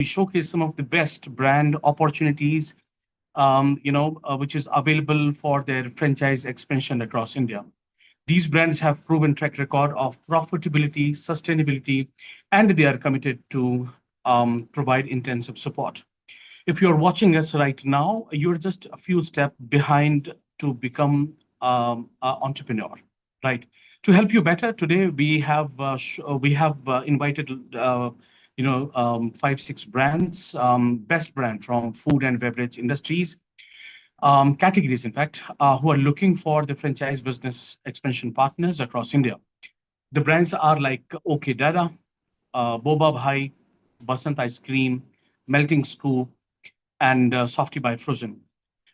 we showcase some of the best brand opportunities, which is available for their franchise expansion across India. These brands have proven track record of profitability, sustainability, and they are committed to provide intensive support. If you're watching us right now, you're just a few steps behind to become an entrepreneur, right? To help you better today, we have invited 5 6 brands, best brand from food and beverage industries, categories, in fact, who are looking for the franchise business expansion partners across India. The brands are like OK Dada, Boba Bhai, Basant Ice Cream, Melting Scoop, and Softy by Frozen.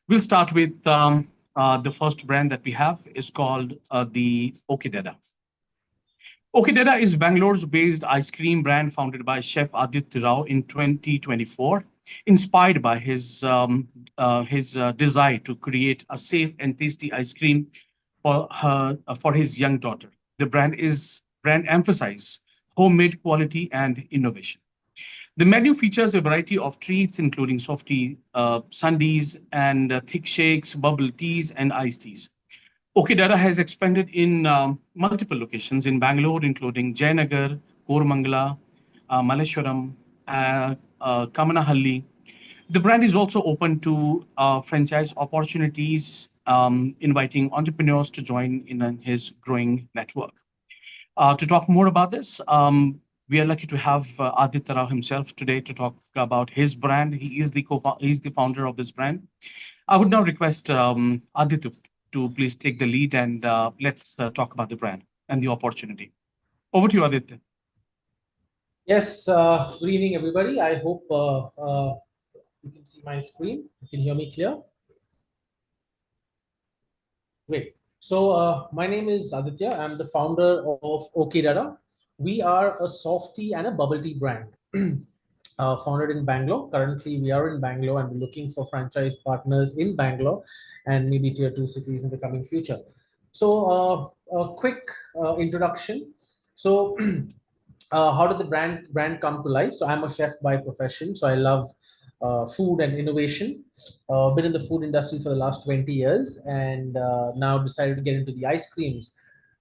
We'll start with the first brand that we have is called the OK Dada. OK Dada is Bangalore's based ice cream brand founded by Chef Aditya Rao in 2024, inspired by his desire to create a safe and tasty ice cream for his young daughter. The brand emphasizes homemade quality and innovation. The menu features a variety of treats, including softy sundaes and thick shakes, bubble teas, and iced teas. Okidara has expanded in multiple locations in Bangalore, including Jayanagar, Koramangala, Malleshwaram, Kamanahalli. The brand is also open to franchise opportunities, inviting entrepreneurs to join in his growing network. To talk more about this, we are lucky to have Aditya Rao himself today to talk about his brand. He's the founder of this brand. I would now request Aditya to please take the lead and let's talk about the brand and the opportunity. Over to you, Aditya. Yes, good evening, everybody. I hope you can see my screen. You can hear me clear. Great. So my name is Aditya. I'm the founder of OK Dada. We are a softy and a bubble tea brand. Founded in Bangalore. Currently, we are in Bangalore and we're looking for franchise partners in Bangalore and maybe tier 2 cities in the coming future. So a quick introduction. So how did the brand come to life? So I'm a chef by profession. So I love food and innovation. Been in the food industry for the last 20 years and now decided to get into the ice creams,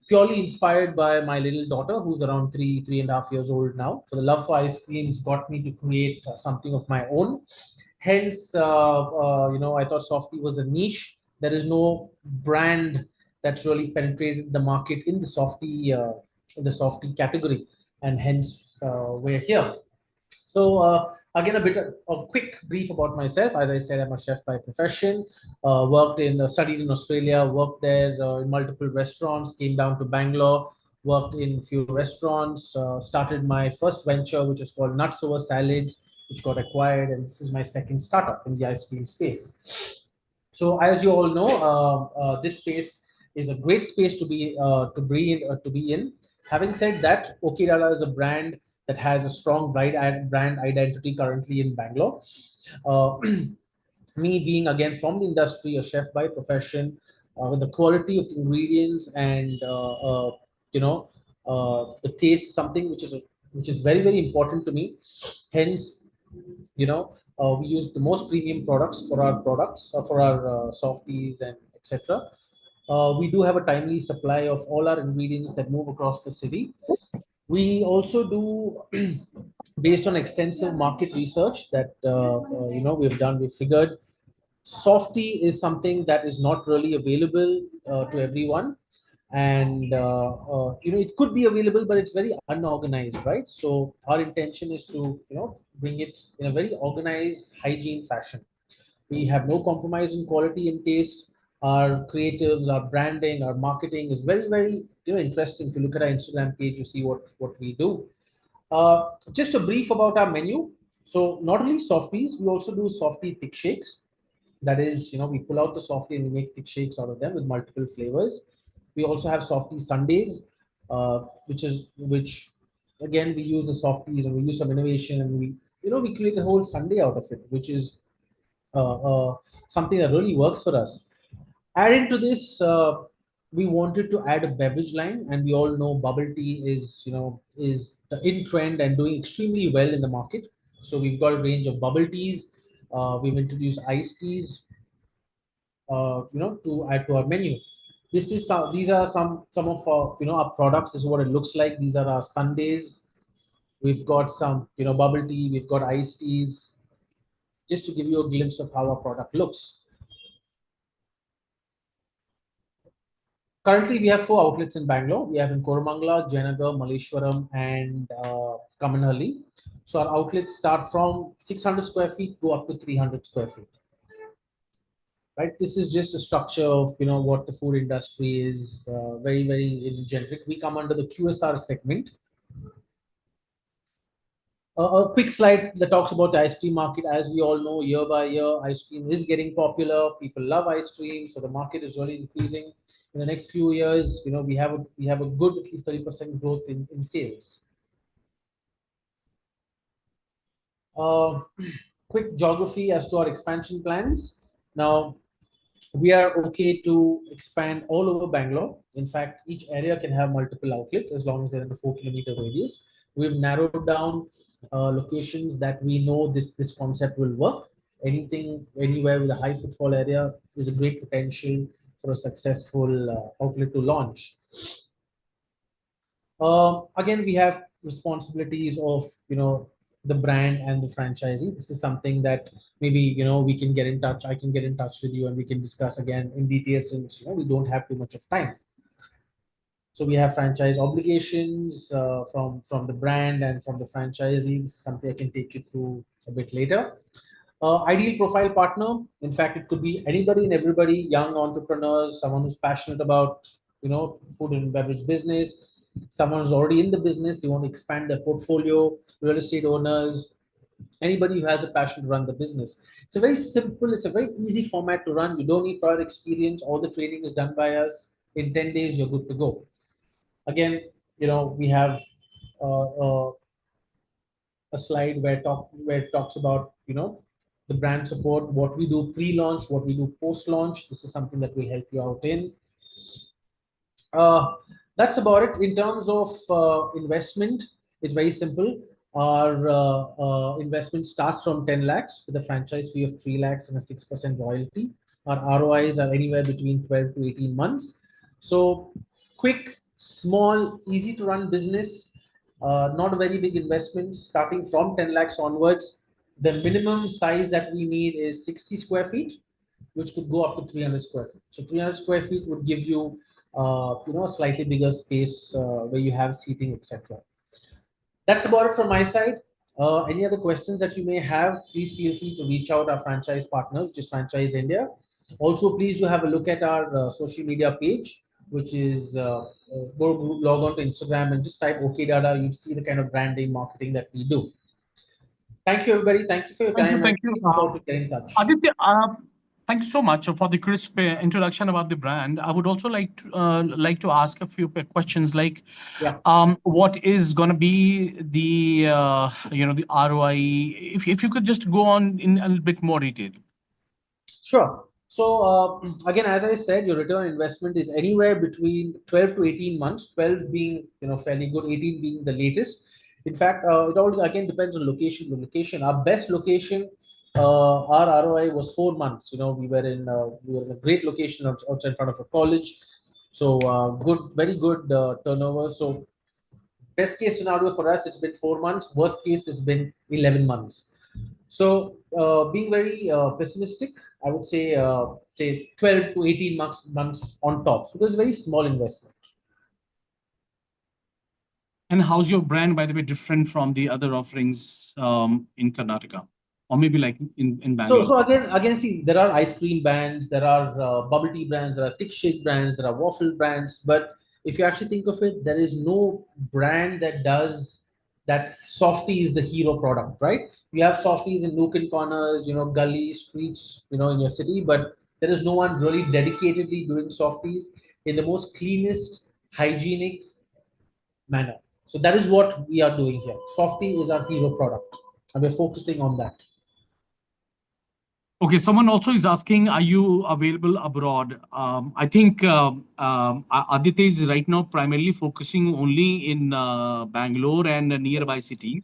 purely inspired by my little daughter, who's around 3.5 years old now. For the love for ice creams got me to create something of my own. Hence, I thought Softy was a niche. There is no brand that's really penetrated the market in the softy category, and hence we're here. So again, a quick brief about myself. As I said, I'm a chef by profession. Studied in Australia, worked there in multiple restaurants. Came down to Bangalore, worked in few restaurants. Started my first venture, which is called Nuts Over Salads, which got acquired, and this is my second startup in the ice cream space. So, as you all know, this space is a great space to be in. Having said that, Okidala is a brand that has a strong brand identity currently in Bangalore. Uh, Me being again from the industry, a chef by profession, the quality of the ingredients and the taste is something which is very very important to me. Hence, we use the most premium products for our softies and etc. We do have a timely supply of all our ingredients that move across the city. We also do, based on extensive market research that we've done, we've figured softy is something that is not really available to everyone, and it could be available, but it's very unorganized, right? So our intention is to bring it in a very organized, hygiene fashion. We have no compromise in quality and taste. Our creatives, our branding, our marketing is very, very interesting. If you look at our Instagram page, you see what we do. Just a brief about our menu. So not only softies, we also do softy thick shakes. That is, we pull out the softy and we make thick shakes out of them with multiple flavors. We also have softy sundaes, which again we use the softies and we use some innovation and we create a whole sundae out of it, which is something that really works for us. Adding to this, we wanted to add a beverage line, and we all know bubble tea is the in trend and doing extremely well in the market. So we've got a range of bubble teas. We've introduced iced teas, to add to our menu. These are some of our, our products. This is what it looks like. These are our sundaes. We've got some, bubble tea. We've got iced teas. Just to give you a glimpse of how our product looks. Currently, we have 4 outlets in Bangalore. We have in Koramangala, Jayanagar, Malleshwaram, and Kamanhalli. So our outlets start from 600 square feet, go up to 300 square feet. Right. This is just a structure of what the food industry is. Very very in generic. We come under the QSR segment. A quick slide that talks about the ice cream market. As we all know, year by year, ice cream is getting popular. People love ice cream, so the market is really increasing. In the next few years, we have a good at least 30% growth in sales. Uh, Quick geography as to our expansion plans. Now, we are okay to expand all over Bangalore. In fact, each area can have multiple outlets as long as they're in the 4-kilometer radius. We've narrowed down locations that we know this concept will work. Anything anywhere with a high footfall area is a great potential for a successful outlet to launch. Again, we have responsibilities of the brand and the franchisee. This is something that maybe we can get in touch. I can get in touch with you and we can discuss again in detail, since we don't have too much of time. So we have franchise obligations from the brand and from the franchisee. This is something I can take you through a bit later. Ideal profile partner. In fact, it could be anybody and everybody, young entrepreneurs, someone who's passionate about food and beverage business, someone who's already in the business, they want to expand their portfolio, real estate owners, anybody who has a passion to run the business. It's a very simple, it's a very easy format to run. You don't need prior experience. All the training is done by us. In 10 days, you're good to go. Again, we have a slide where it talks about the brand support, what we do pre-launch, what we do post-launch. This is something that will help you out in. That's about it. In terms of investment, it's very simple. Our investment starts from 10 lakhs with a franchise fee of 3 lakhs and a 6% royalty. Our ROIs are anywhere between 12 to 18 months. So quick, small, easy to run business, not a very big investment, starting from 10 lakhs onwards. The minimum size that we need is 60 square feet, which could go up to 300 square feet. So 300 square feet would give you, a slightly bigger space where you have seating, etc. That's about it from my side. Any other questions that you may have, please feel free to reach out our franchise partner, which is Franchise India. Also, please do have a look at our social media page, which is go log on to Instagram and just type OK Dada. You see the kind of branding marketing that we do. Thank you, everybody. Thank you for your time. Thank you. To get in touch. Aditya, thank you so much for the crisp introduction about the brand. I would also like to ask a few questions, like, what is going to be the the ROI? If you could just go on in a little bit more detail. Sure. So again, as I said, your return on investment is anywhere between 12 to 18 months. 12 being fairly good, 18 being the latest. In fact, it all again depends on location. The location, our best location, our ROI was 4 months. We were in a great location outside in front of a college. So good, very good turnover. So best case scenario for us, it's been 4 months. Worst case has been 11 months. So being very pessimistic, I would say 12 to 18 months on top, because it's a very small investment. And how's your brand, by the way, different from the other offerings in Karnataka, or maybe like in Bangalore? So again, see, there are ice cream brands, there are bubble tea brands, there are thick shake brands, there are waffle brands. But if you actually think of it, there is no brand that does that. Softie is the hero product, right? You have softies in nook and corners, gullies, streets, in your city, but there is no one really dedicatedly doing softies in the most cleanest, hygienic manner. So that is what we are doing here. Softie is our hero product, and we're focusing on that. Okay, someone also is asking, are you available abroad? I think Aditya is right now primarily focusing only in Bangalore and nearby cities,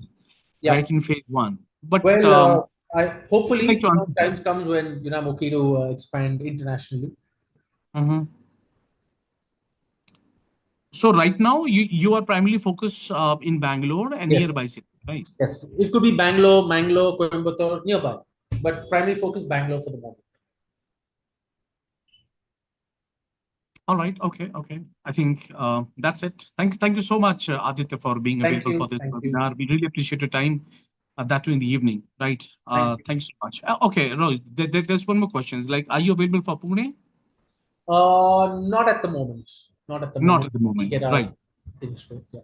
right, in phase 1. But Well, I I'd like hopefully, to answer that. times comes when I'm okay to expand internationally. Mhm. So right now, you are primarily focused in Bangalore and nearby Yes, city, right? yes. It could be Bangalore, Mangalore, Coimbatore, nearby, but primary focus Bangalore for the moment. All right. Okay. Okay. I think that's it. Thank you so much, Aditya, for being Thank available for you, this thank you, webinar. We really appreciate your time. That too in the evening, right? thank you. Thanks so much. Okay, Rohit, there's one more question. It's like, are you available for Pune? Not at the moment. Not at the Not moment. at the We moment, get right? our things straight. Yeah.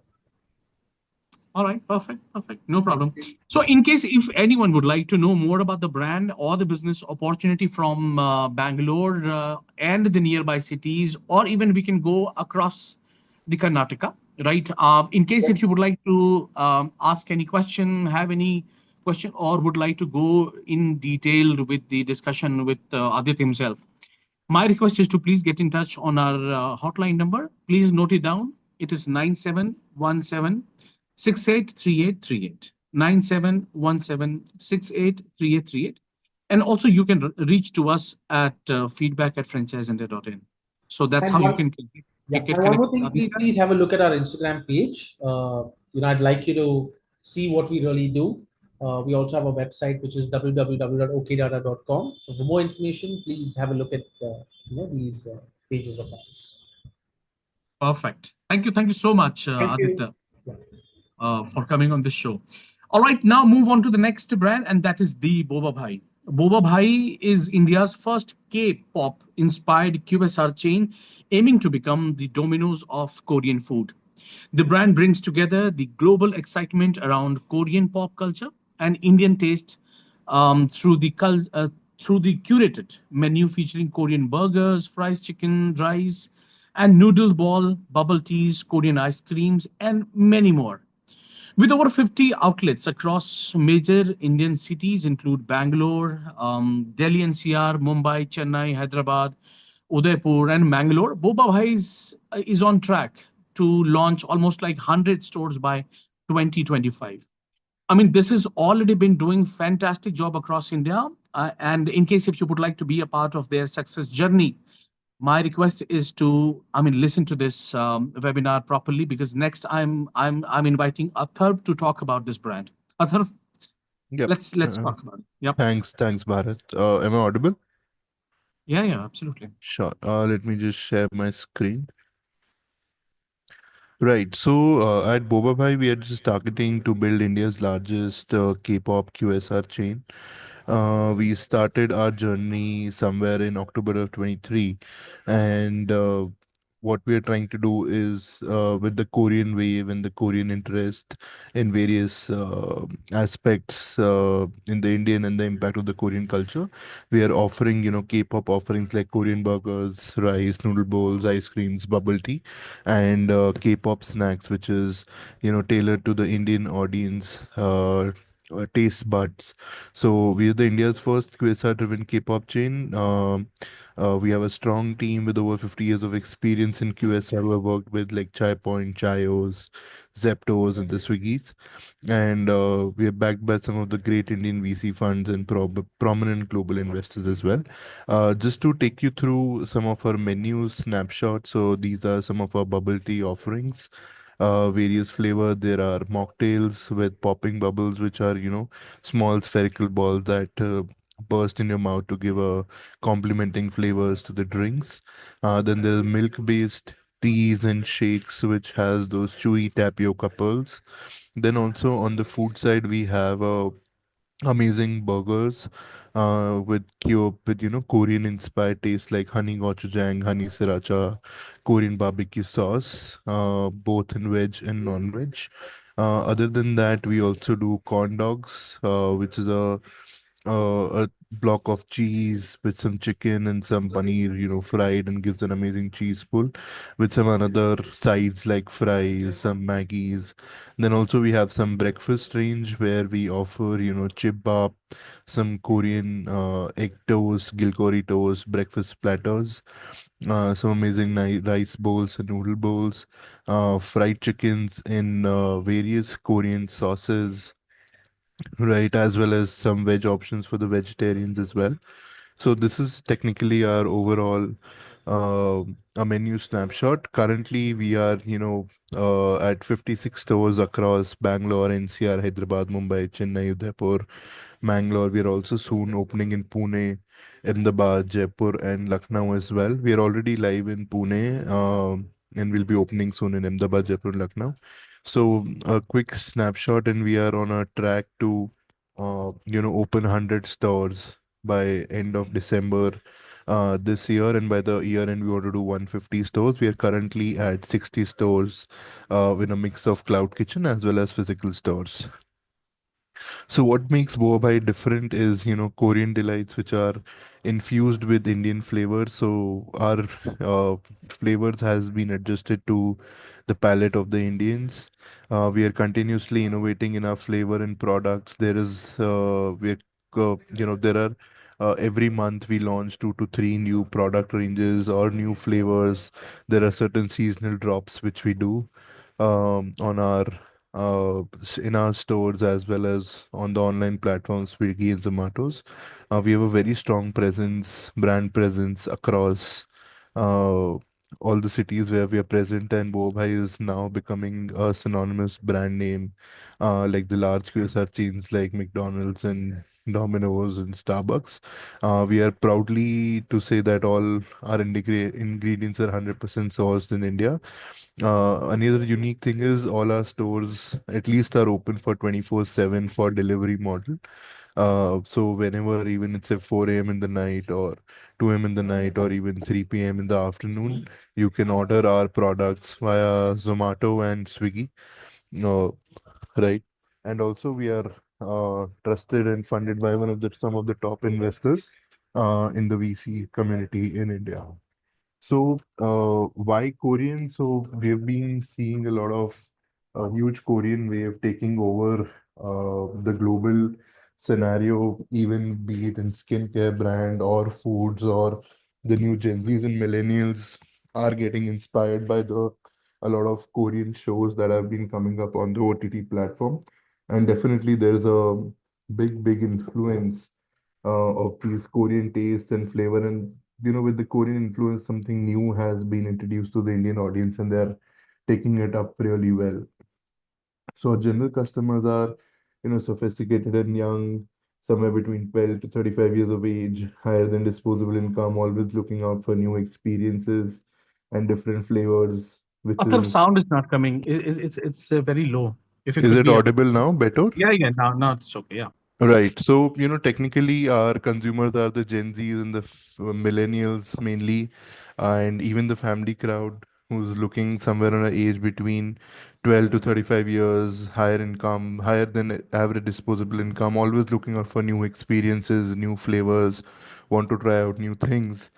All right, perfect, perfect. No Thank problem. you. So, in case if anyone would like to know more about the brand or the business opportunity from Bangalore and the nearby cities, or even we can go across the Karnataka, right? In case if Yes. you would like to ask any question, have any question, or would like to go in detail with the discussion with Aditya himself, my request is to please get in touch on our hotline number. Please note it down. It is 9717 683838. 9717 683838. And also, you can reach to us at feedback at franchiseindia.in. So that's And how you one, can yeah, get and one more connected with thing, please, Aditya. please have a look at our Instagram page. I'd like you to see what we really do. We also have a website which is www.okdata.com. So for more information, please have a look at these pages of ours. Perfect. Thank you so much, Thank you. Aditya, Yeah. for coming on this show. All right, now move on to the next brand, and that is the Boba Bhai. Boba Bhai is India's first K-pop inspired QSR chain, aiming to become the Domino's of Korean food. The brand brings together the global excitement around Korean pop culture and Indian taste through through the curated menu featuring Korean burgers, fries, chicken, rice, and noodle ball, bubble teas, Korean ice creams, and many more. With over 50 outlets across major Indian cities, include Bangalore, Delhi NCR, Mumbai, Chennai, Hyderabad, Udaipur, and Mangalore, Boba Bhai is on track to launch almost like 100 stores by 2025. I mean, this has already been doing fantastic job across India. And in case if you would like to be a part of their success journey, my request is to, I mean, listen to this webinar properly, because next I'm inviting Athar to talk about this brand. Athar, Yep. let's talk about it. Yep. Thanks, Bharat. Am I audible? Yeah, yeah, absolutely. Sure. Let me just share my screen. Right. So at Boba Bhai, we are just targeting to build India's largest K-pop QSR chain. We started our journey somewhere in October of 23, and what we are trying to do is with the Korean wave and the Korean interest in various aspects in the Indian and the impact of the Korean culture, we are offering K-pop offerings like Korean burgers, rice, noodle bowls, ice creams, bubble tea, and K-pop snacks, which is tailored to the Indian audience. Taste buds. So we are the India's first QSR-driven K-pop chain. We have a strong team with over 50 years of experience in QSR who have worked with like Chai Point, Chayos, Zeptos, and the Swiggies. And we are backed by some of the great Indian VC funds and prominent global investors as well. Just to take you through some of our menu snapshots. So these are some of our bubble tea offerings. Various flavor. There are mocktails with popping bubbles, which are small spherical balls that burst in your mouth to give a complementing flavors to the drinks. Then there's milk-based teas and shakes, which has those chewy tapioca pearls. Then also on the food side, we have amazing burgers with Korean inspired taste like honey gochujang, honey sriracha, Korean barbecue sauce, both in veg and non-veg. Other than that, we also do corn dogs, which is a block of cheese with some chicken and some paneer, fried, and gives an amazing cheese pull with some another sides like fries, some Maggies. Then also we have some breakfast range where we offer, chip, some Korean egg toast, gilkori toast, breakfast platters, some amazing rice bowls and noodle bowls, fried chickens in various Korean sauces, right, as well as some veg options for the vegetarians as well. So this is technically our overall a menu snapshot. Currently, we are, at 56 stores across Bangalore, NCR, Hyderabad, Mumbai, Chennai, Udaipur, Mangalore. We are also soon opening in Pune, Ahmedabad, Jaipur, and Lucknow as well. We are already live in Pune, and we'll be opening soon in Ahmedabad, Jaipur, and Lucknow. So a quick snapshot, and we are on a track to, open 100 stores by end of December this year, and by the year end we want to do 150 stores. We are currently at 60 stores with a mix of cloud kitchen as well as physical stores. So what makes boba bhai different is, Korean delights which are infused with Indian flavors. So our flavors has been adjusted to the palate of the Indians. We are continuously innovating in our flavor and products. There are every month we launch 2 to 3 new product ranges or new flavors. There are certain seasonal drops which we do on our in our stores as well as on the online platforms Swiggy and Zomato's. We have a very strong presence, brand presence across all the cities where we are present, and Bobhai is now becoming a synonymous brand name, like the large QSR chains like McDonald's and Domino's and Starbucks. We are proudly to say that all our ingredients are 100% sourced in India. Another unique thing is all our stores at least are open for 24/7 for delivery model. So whenever, even it's at 4 a.m. in the night or 2 a.m. in the night or even 3 p.m. in the afternoon, you can order our products via Zomato and Swiggy. Uh, right. And also we are trusted and funded by one of the some of the top investors in the VC community in India. So, why Korean? So, we've been seeing a lot of huge Korean wave taking over the global scenario, even be it in skincare brand or foods, or the new Gen Zs and millennials are getting inspired by the a lot of Korean shows that have been coming up on the OTT platform. And definitely there's a big influence of these Korean taste and flavor. And with the Korean influence, something new has been introduced to the Indian audience, and they're taking it up really well. So general customers are, sophisticated and young, somewhere between 12 to 35 years of age, higher than disposable income, always looking out for new experiences and different flavors, which Athar, is sound is not coming. It's very low. If it is could it be up. audible now better? Yeah, yeah. Now it's okay. Yeah. Right. So, technically, our consumers are the Gen Zs and the millennials mainly, and even the family crowd who's looking somewhere on an age between 12 to 35 years, higher income, higher than average disposable income, always looking out for new experiences, new flavors, want to try out new things.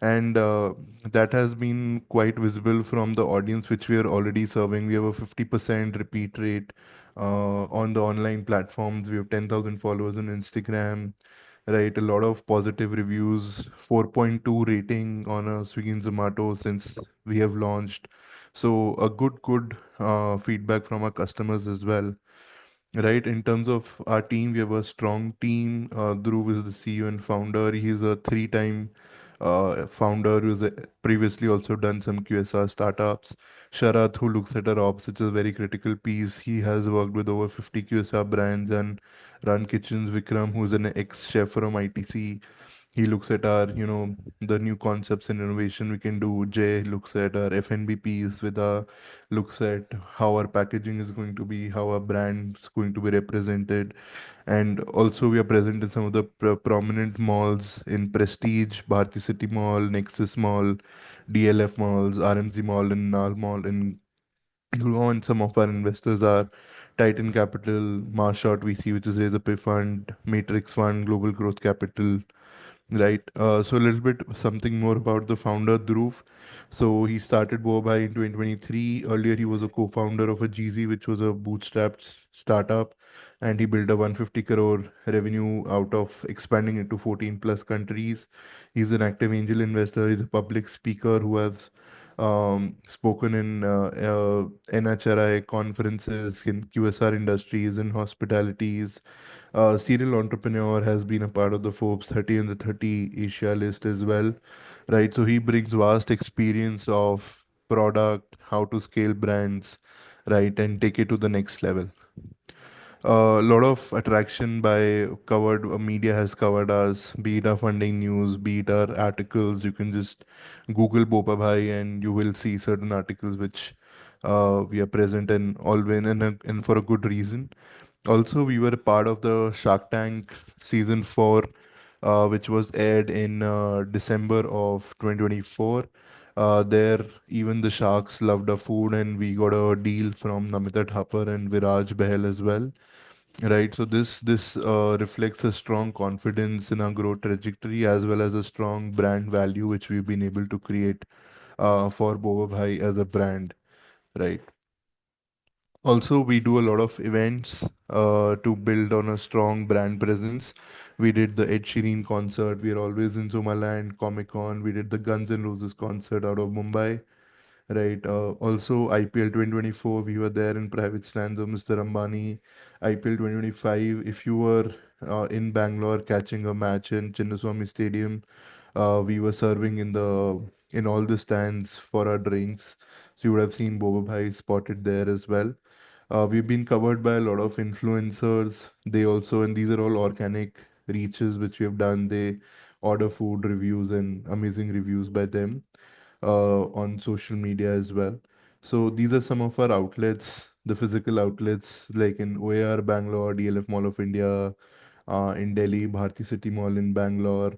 And that has been quite visible from the audience which we are already serving. We have a 50% repeat rate on the online platforms. We have 10,000 followers on Instagram, right? A lot of positive reviews, 4.2 rating on a Swiggy and Zomato since we have launched. So a good feedback from our customers as well. Right, in terms of our team, we have a strong team. Dhruv is the CEO and founder. He's a three-time founder who's previously also done some QSR startups. Sharath, who looks at our ops, which is a very critical piece. He has worked with over 50 QSR brands and run kitchens. Vikram, who's an ex-chef from ITC, he looks at our, the new concepts and innovation we can do. Jay looks at our F&B piece with our looks at how our packaging is going to be, how our brand is going to be represented. And also we are present in some of the prominent malls in Prestige, Bharti City Mall, Nexus Mall, DLF malls, RMZ Mall, and Nal Mall in Gurgaon. And some of our investors are Titan Capital, Marshot VC, which is Razor Pay Fund, Matrix Fund, Global Growth Capital. Right. So a little bit something more about the founder, Dhruv. So he started Bobai in 2023. Earlier, he was a co-founder of a GZ, which was a bootstrapped startup, and he built a 150 crore revenue out of expanding into 14 plus countries. He's an active angel investor. He's a public speaker who has spoken in NHRI conferences, in QSR industries, in hospitalities. Serial entrepreneur, has been a part of the Forbes 30 and the 30 Asia list as well, right? So he brings vast experience of product, how to scale brands, right, and take it to the next level. A lot of attraction by covered media has covered us, be it our funding news, be it our articles. You can just Google Bopa Bhai and you will see certain articles which we are present in, always and for a good reason. Also, we were a part of the Shark Tank season 4, which was aired in December of 2024. There, even the sharks loved our food, and we got a deal from Namita Thapar and Viraj Bahel as well. Right, so this reflects a strong confidence in our growth trajectory as well as a strong brand value which we've been able to create for Boba Bhai as a brand. Right. Also, we do a lot of events to build on a strong brand presence. We did the Ed Sheeran concert. We are always in Zomaland, Comic Con. We did the Guns N' Roses concert out of Mumbai. Right. Also, IPL 2024, we were there in private stands of Mr. Ambani. IPL 2025, if you were in Bangalore catching a match in Chinnaswamy Stadium, we were serving in all the stands for our drinks. So you would have seen Boba Bhai spotted there as well. We've been covered by a lot of influencers. They also, and these are all organic reaches which we have done. They order food reviews and amazing reviews by them on social media as well. So these are some of our outlets, the physical outlets like in OAR Bangalore, DLF Mall of India, in Delhi, Bharti City Mall in Bangalore,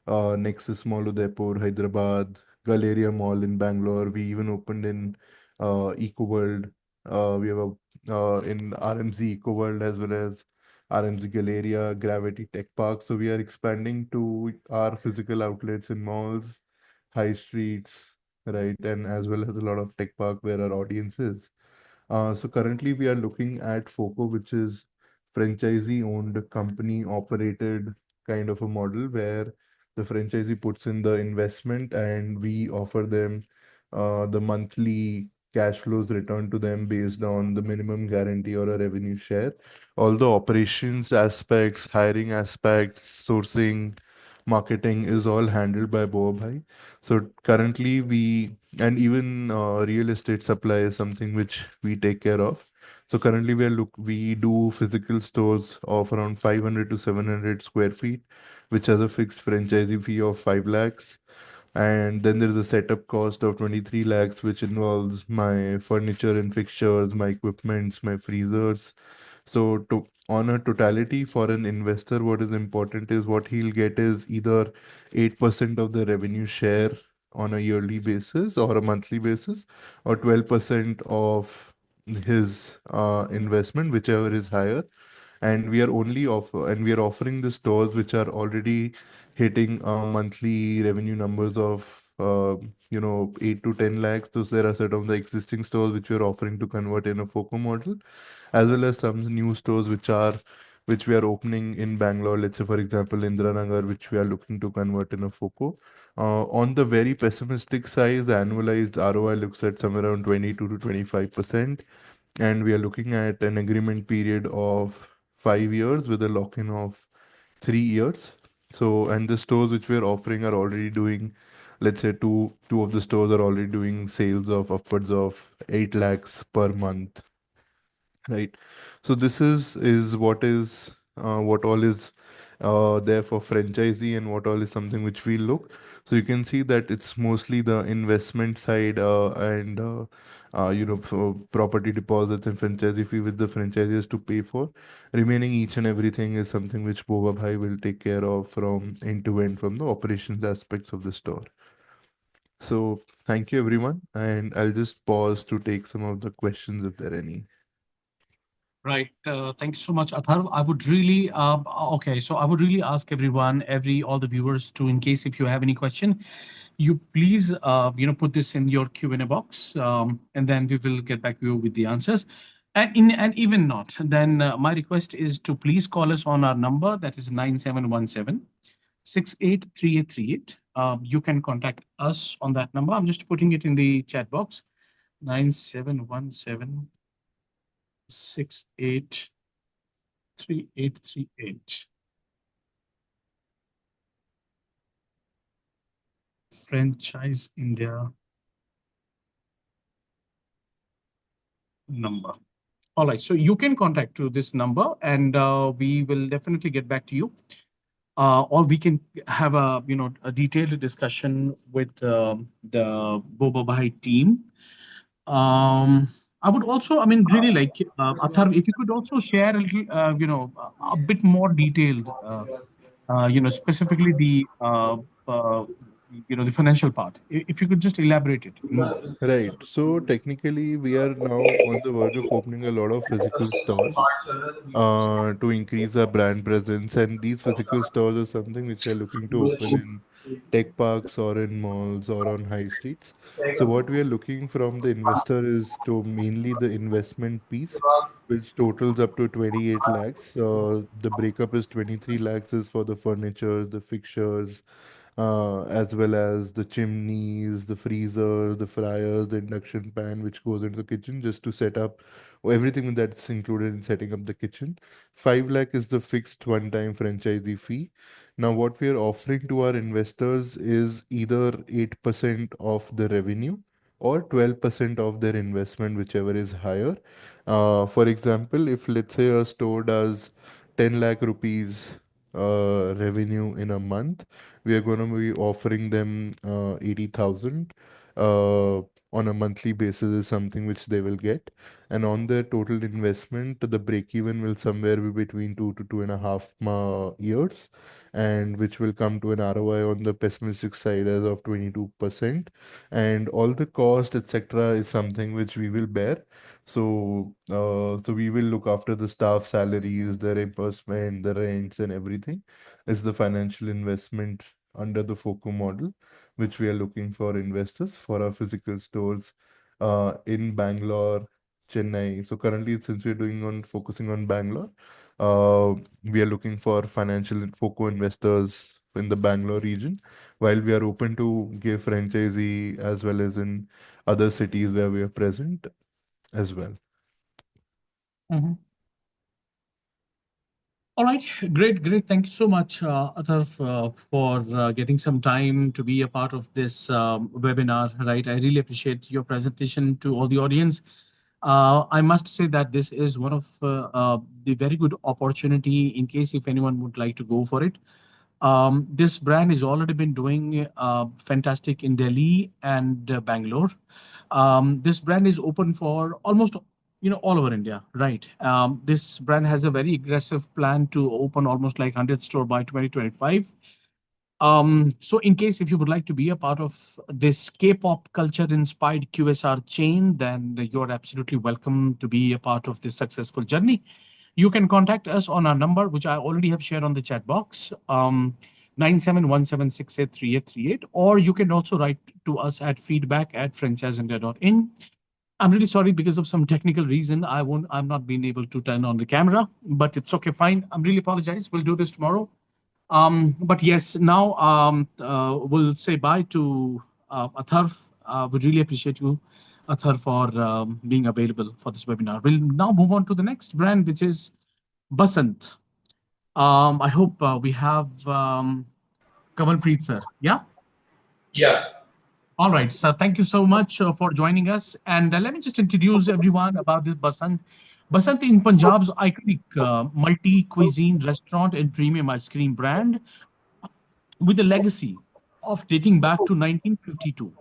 Nexus Mall Udaipur, Hyderabad, Galleria Mall in Bangalore. We even opened in Eco World. We have a in RMZ Eco World as well as RMZ Galleria, Gravity Tech Park. So we are expanding to our physical outlets in malls, high streets, right, and as well as a lot of tech park where our audience is. So currently we are looking at FOCO, which is franchisee owned company operated kind of a model where the franchisee puts in the investment and we offer them the monthly cash flows returned to them based on the minimum guarantee or a revenue share. All the operations aspects, hiring aspects, sourcing, marketing is all handled by Boa Bhai. So currently and even real estate supply is something which we take care of. So currently we do physical stores of around 500 to 700 square feet, which has a fixed franchisee fee of 5 lakhs. And then there is a setup cost of 23 lakhs, which involves my furniture and fixtures, my equipments, my freezers. So on a totality for an investor, what is important is what he'll get is either 8% of the revenue share on a yearly basis or a monthly basis, or 12% of his investment, whichever is higher. And we are offering the stores which are already hitting monthly revenue numbers of 8 to 10 lakhs. Those there are set of the existing stores which we are offering to convert in a FOCO model, as well as some new stores which we are opening in Bangalore. Let's say, for example, Indiranagar, which we are looking to convert in a FOCO. On the very pessimistic side, the annualized ROI looks at somewhere around 22 to 25%, and we are looking at an agreement period of 5 years with a lock-in of 3 years. So, and the stores which we are offering are already doing, let's say, two of the stores are already doing sales of upwards of 8 lakhs per month, right? So this is what all is there for franchisee and what all is something which we look. So you can see that it's mostly the investment side and property deposits and franchisee fee with the franchisees to pay for. Remaining each and everything is something which Boba Bhai will take care of from end to end from the operations aspects of the store. So thank you everyone, and I'll just pause to take some of the questions if there are any. Right. Thank you so much, Atharv. I would really, okay, so I would really ask everyone, all the viewers to, in case if you have any question, you please, put this in your Q&A box, and then we will get back to you with the answers. And even not, then my request is to please call us on our number that is 9717 683838. You can contact us on that number. I'm just putting it in the chat box. 9717 683838. Franchise India number. All right, so you can contact to this number, and we will definitely get back to you. Or we can have a a detailed discussion with the Boba Bhai team. Um, I would also, I mean, really like Athar, if you could also share a little, a bit more detailed, specifically the the financial part. If you could just elaborate it more. Right. So technically, we are now on the verge of opening a lot of physical stores to increase our brand presence. And these physical stores are something which we are looking to open in tech parks or in malls or on high streets. So what we are looking from the investor is to mainly the investment piece, which totals up to 28 lakhs. The breakup is 23 lakhs is for the furniture, the fixtures, as well as the chimneys, the freezer, the fryers, the induction pan, which goes into the kitchen just to set up everything that's included in setting up the kitchen. 5 lakh is the fixed one-time franchisee fee. Now, what we are offering to our investors is either 8% of the revenue or 12% of their investment, whichever is higher. For example, if let's say a store does 10 lakh rupees revenue in a month, we are going to be offering them 80,000 on a monthly basis is something which they will get. And on their total investment, the break even will somewhere be between 2 to 2.5 years, and which will come to an ROI on the pessimistic side as of 22%. And all the cost, etc., is something which we will bear. So we will look after the staff salaries, the reimbursement, the rents, and everything. Is the financial investment under the FOCO model, which we are looking for investors for our physical stores in Bangalore, Chennai. So currently, since we're doing on focusing on Bangalore, we are looking for financial FOCO investors in the Bangalore region, while we are open to give franchisee as well as in other cities where we are present as well. Mhm. All right, great, great. Thank you so much, Athar, for getting some time to be a part of this webinar. Right, I really appreciate your presentation to all the audience. I must say that this is one of the very good opportunity in case if anyone would like to go for it. This brand has already been doing fantastic in Delhi and Bangalore. This brand is open for almost all over India, right? This brand has a very aggressive plan to open almost like 100 store by 2025. So in case if you would like to be a part of this K-pop culture inspired QSR chain, then you're absolutely welcome to be a part of this successful journey. You can contact us on our number, which I already have shared on the chat box, 9717683838, or you can also write to us at feedback@franchiseindia.in. I'm really sorry because of some technical reason. I'm not being able to turn on the camera, but it's okay, fine. I'm really apologize. We'll do this tomorrow. But yes, now we'll say bye to Athar. We really appreciate you, Athar, for being available for this webinar. We'll now move on to the next brand, which is Basant. I hope we have Kamalpreet sir. Yeah. Yeah, All right. So thank you so much for joining us. And let me just introduce everyone about this Basant. Basant in Punjab's iconic multi-cuisine restaurant and premium ice cream brand with a legacy of dating back to 1952.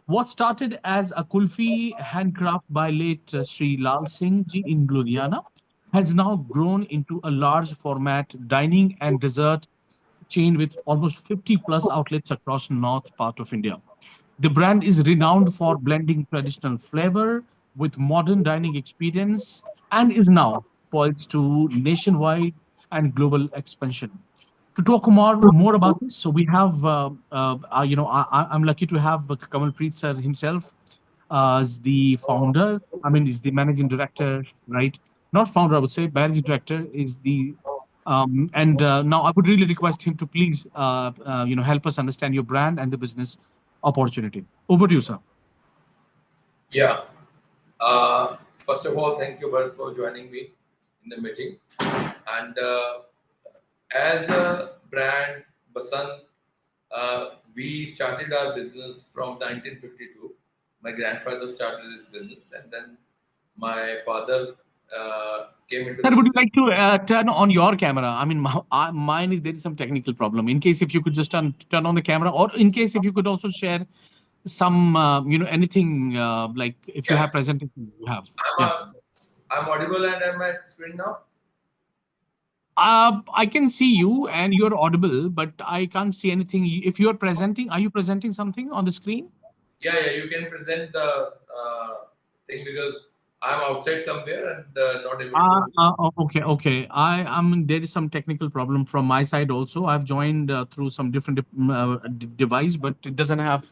What started as a kulfi handcraft by late Sri Lal Singh ji in Ludhiana has now grown into a large format dining and dessert chain with almost 50 plus outlets across north part of India. The brand is renowned for blending traditional flavor with modern dining experience and is now poised to nationwide and global expansion. To talk more about this, so we have, I'm lucky to have Kamal Preet sir himself as the founder. I mean, is the managing director, right? Not founder, I would say. Managing director is the And now I would really request him to please, help us understand your brand and the business opportunity. Over to you, sir. Yeah. First of all, thank you, Bharat, for joining me in the meeting. And as a brand, Basant, we started our business from 1952. My grandfather started his business, and then my father came into Sir, this would you business. like to turn on your camera? I mean, mine is there is some technical problem. In case if you could just turn on the camera, or in case if you could also share some anything like if you Yeah, have presentation you have. I'm, Yeah. I'm audible and I'm at screen now. I can see you and you're audible, but I can't see anything. If you're presenting, are you presenting something on the screen? Yeah, yeah, you can present the thing because I'm outside somewhere and not able to. Okay, okay. There is some technical problem from my side also. I've joined through some different device, but it doesn't have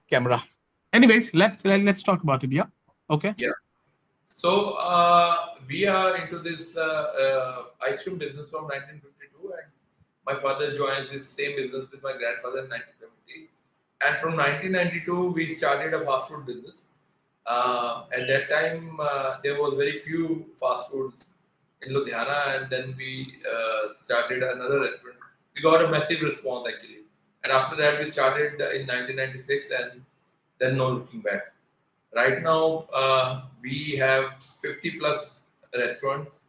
camera. Anyways, let's talk about it. Yeah. Okay. Yeah. So we are into this ice cream business from 1952, and my father joins this same business with my grandfather in 1970. And from 1992, we started a fast food business. At that time, there was very few fast foods in Ludhiana, and then we started another restaurant. We got a massive response actually, and after that, we started in 1996, and then no looking back. Right now, we have 50 plus restaurants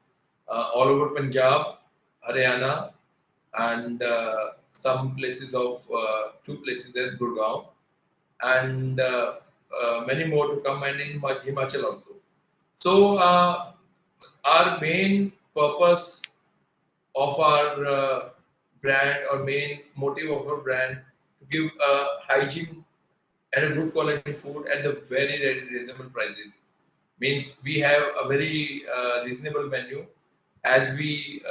all over Punjab, Haryana, and some places of two places in Gurgaon, and many more to come, and in Himachal also. So, our main purpose of our brand, or main motive of our brand, to give hygiene and a good quality food at the very reasonable prices. Means we have a very reasonable menu, as we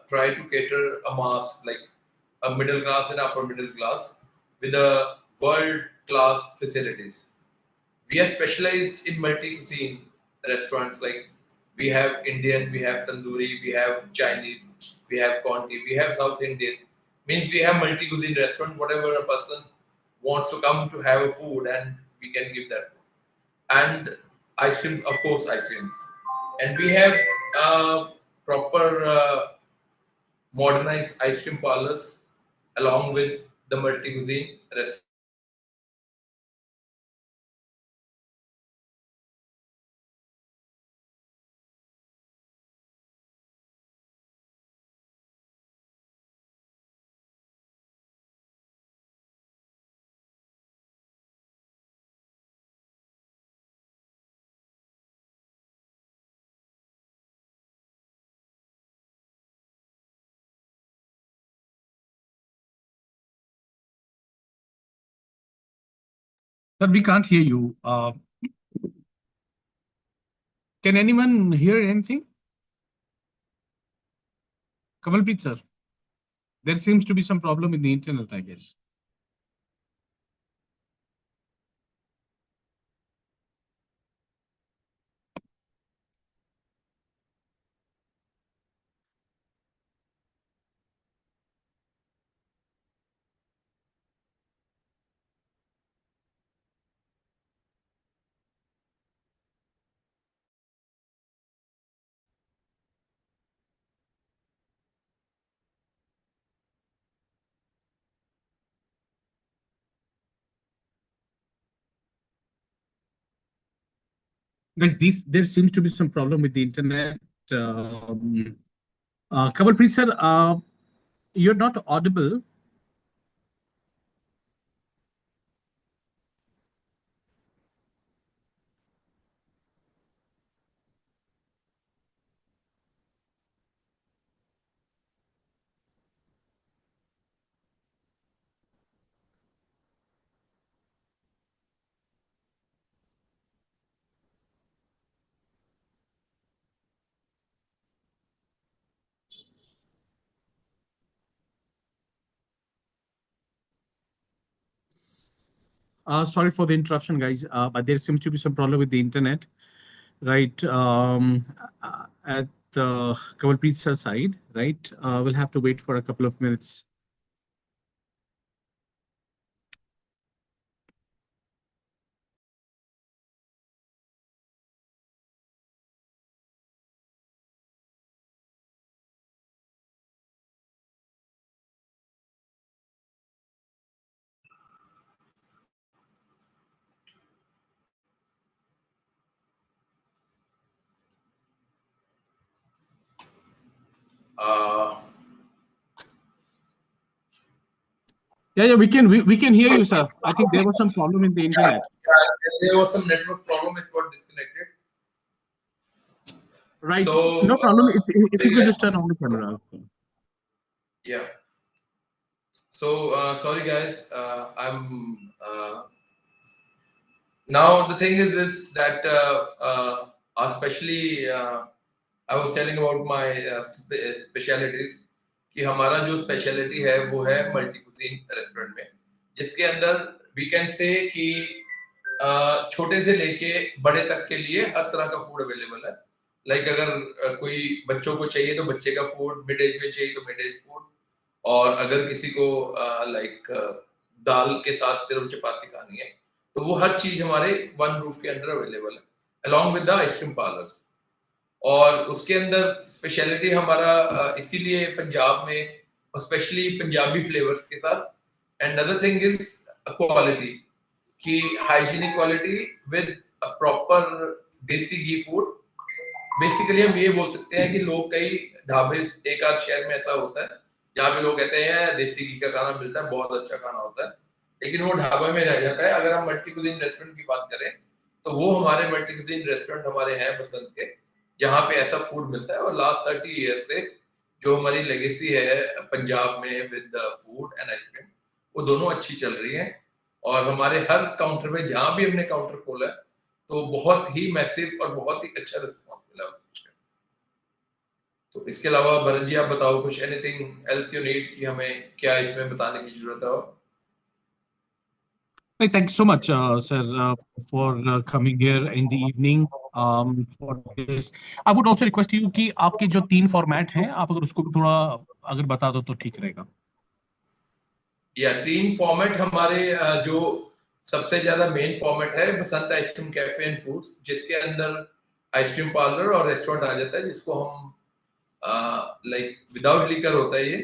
try to cater a mass, like a middle class and upper middle class, with a world class facilities. We are specialized in multi cuisine restaurants, like we have Indian, we have tandoori, we have Chinese, we have Conti, we have South Indian. Means we have multi cuisine restaurant. Whatever a person wants to come to have a food, and we can give that food. And ice cream, of course, ice creams. And we have proper modernized ice cream parlors along with the multi cuisine restaurants. And we have Sir, we can't hear you. Can anyone hear anything? Kamalpreet sir, there seems to be some problem with the internet, I guess. Guys, there seems to be some problem with the internet. Kamalpreet sir, you're not audible. Sorry for the interruption, guys, but there seems to be some problem with the internet, right? At Kawalpreet sir's side, right? We'll have to wait for a couple of minutes. Uh, Yeah, we can hear you, sir. I think there was some problem in the internet. there was some network problem. It got disconnected. Right. So, No problem. If you could yeah. just turn on the camera. Yeah. So sorry guys, I'm now the thing is this that especially I was telling about my specialities कि हमारा जो speciality है वो है multi cuisine restaurant में जिसके अंदर we can say कि छोटे से लेके बड़े तक के लिए हर तरह का फूड अवेलेबल है लाइक अगर कोई बच्चों को चाहिए तो बच्चे का फूड मिड एज में चाहिए तो मिड एज फूड और अगर किसी को लाइक दाल के साथ सिर्फ चपाती खानी है तो वो हर चीज हमारे वन रूफ के अंदर अवेलेबल है along with the ice cream parlours और उसके अंदर स्पेशलिटी हमारा इसीलिए पंजाब में स्पेशली पंजाबी फ्लेवर्स के साथ and other thing is quality की हाइजीनिक क्वालिटी विद प्रॉपर देसी घी फूड बेसिकली हम ये बोल सकते हैं कि लोग कई ढाबे एक आध शहर में ऐसा होता है जहाँ पे लोग कहते हैं देसी घी का खाना मिलता है बहुत अच्छा खाना होता है लेकिन वो ढाबे में रह जाता है अगर हम मल्टी कुजीन रेस्टोरेंट की बात करें तो वो हमारे मल्टी कुजीन रेस्टोरेंट हमारे हैं बसंत के जहाँ पे ऐसा फूड मिलता है और लास्ट 30 ईयर से जो हमारी लेगेसी है पंजाब में विद फूड एंड आइसक्रीम वो दोनों अच्छी चल रही है और हमारे हर काउंटर में जहाँ भी हमने काउंटर खोला है तो बहुत ही मैसिव और बहुत ही अच्छा रिस्पॉन्स मिला उसका तो इसके अलावा भरत जी आप बताओ कुछ एनीथिंग एल्स यू नीड कि हमें क्या इसमें बताने की जरूरत है और Hey, thank you so much, sir, for coming here in the evening for this. I would also request you कि आपके जो 3 फॉर्मेट हैं, आप अगर उसको भी थोड़ा अगर बता दो तो ठीक रहेगा। या 3 फॉर्मेट हमारे जो सबसे ज्यादा मेन फॉर्मेट है बसंत आइसक्रीम कैफे एंड फूड्स जिसके अंदर आइसक्रीम पार्लर और रेस्टोरेंट आ जाता है जिसको हम लाइक विदाउट लिकर होता है ये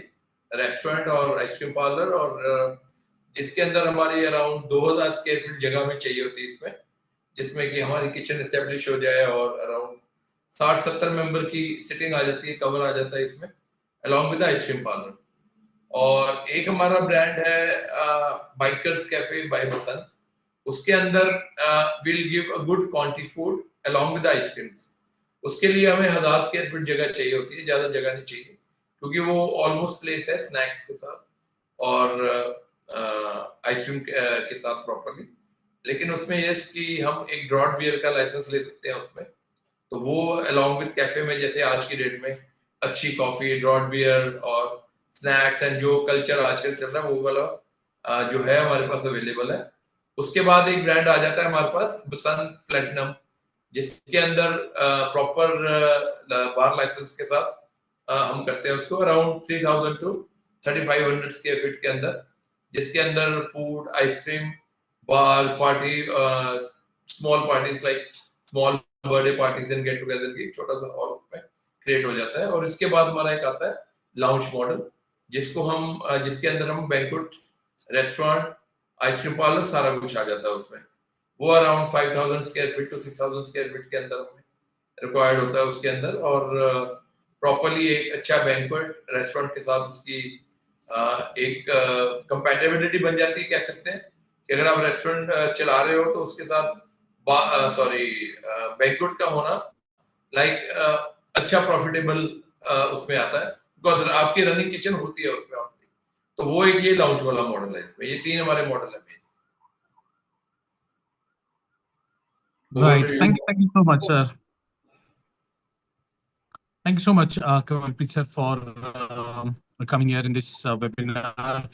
रेस्टोरेंट और आइसक्रीम पार्लर और जिसके अंदर हमारी अराउंड 2000 स्क्वायर फीट जगह में चाहिए होती है इसमें जिसमें कि हमारी किचन एस्टेब्लिश हो जाए और अराउंड 60-70 मेंबर की सिटिंग आ जाती है कवर आ जाता है इसमें अलॉन्ग विद आइसक्रीम पार्लर और एक हमारा ब्रांड है बाइकर्स कैफे बाय बसंत उसके अंदर will give a good quantity food along with ice creams उसके लिए हमें 1000 स्क्वायर फीट जगह चाहिए होती है ज्यादा जगह नहीं चाहिए क्योंकि वो ऑलमोस्ट प्लेस है स्नैक्स के साथ और आइसक्रीम के साथ प्रॉपरली लेकिन उसमें यस कि हम एक ड्रॉट बियर का लाइसेंस ले सकते हैं उसमें तो वो अलॉन्ग विद कैफे में जैसे आज की डेट में अच्छी कॉफी ड्रॉट बियर और स्नैक्स एंड जो कल्चर आजकल चल रहा है वो वाला जो है हमारे पास अवेलेबल है उसके बाद एक ब्रांड आ जाता है हमारे पास बसंत प्लेटिनम जिसके अंदर प्रॉपर बार लाइसेंस के साथ हम करते हैं उसको अराउंड 3000 टू 3500 स्क्वायर फीट के अंदर जिसके अंदर food ice cream bar party small parties like small birthday parties and get together की छोटा सा हॉल में क्रिएट हो जाता है और इसके बाद हमारा एक आता है लाउंज मॉडल जिसको हम जिसके अंदर हम बैंक्वेट रेस्टोरेंट आइसक्रीम पार्लर सारा कुछ आ जाता है उसमें वो around 5000 square feet to 6000 square feet के अंदर हमें रिक्वायर्ड होता है उसके अंदर और प्रॉपरली एक अच्छा बैंक्वेट रेस्टोरेंट के साथ उसकी एक कंपैटिबिलिटी बन जाती है कह सकते हैं कि अगर आप रेस्टोरेंट चला रहे हो तो उसके साथ सॉरी बैंक्वेट का होना लाइक अच्छा प्रॉफिटेबल उसमें आता है बिकॉज आपकी रनिंग किचन होती है उसमें तो वो एक ये लाउंज वाला मॉडल है इसमें ये 3 हमारे मॉडल है Right. Thank you so much, sir. Thank you so much, Kawalpreet sir, for coming here in this webinar.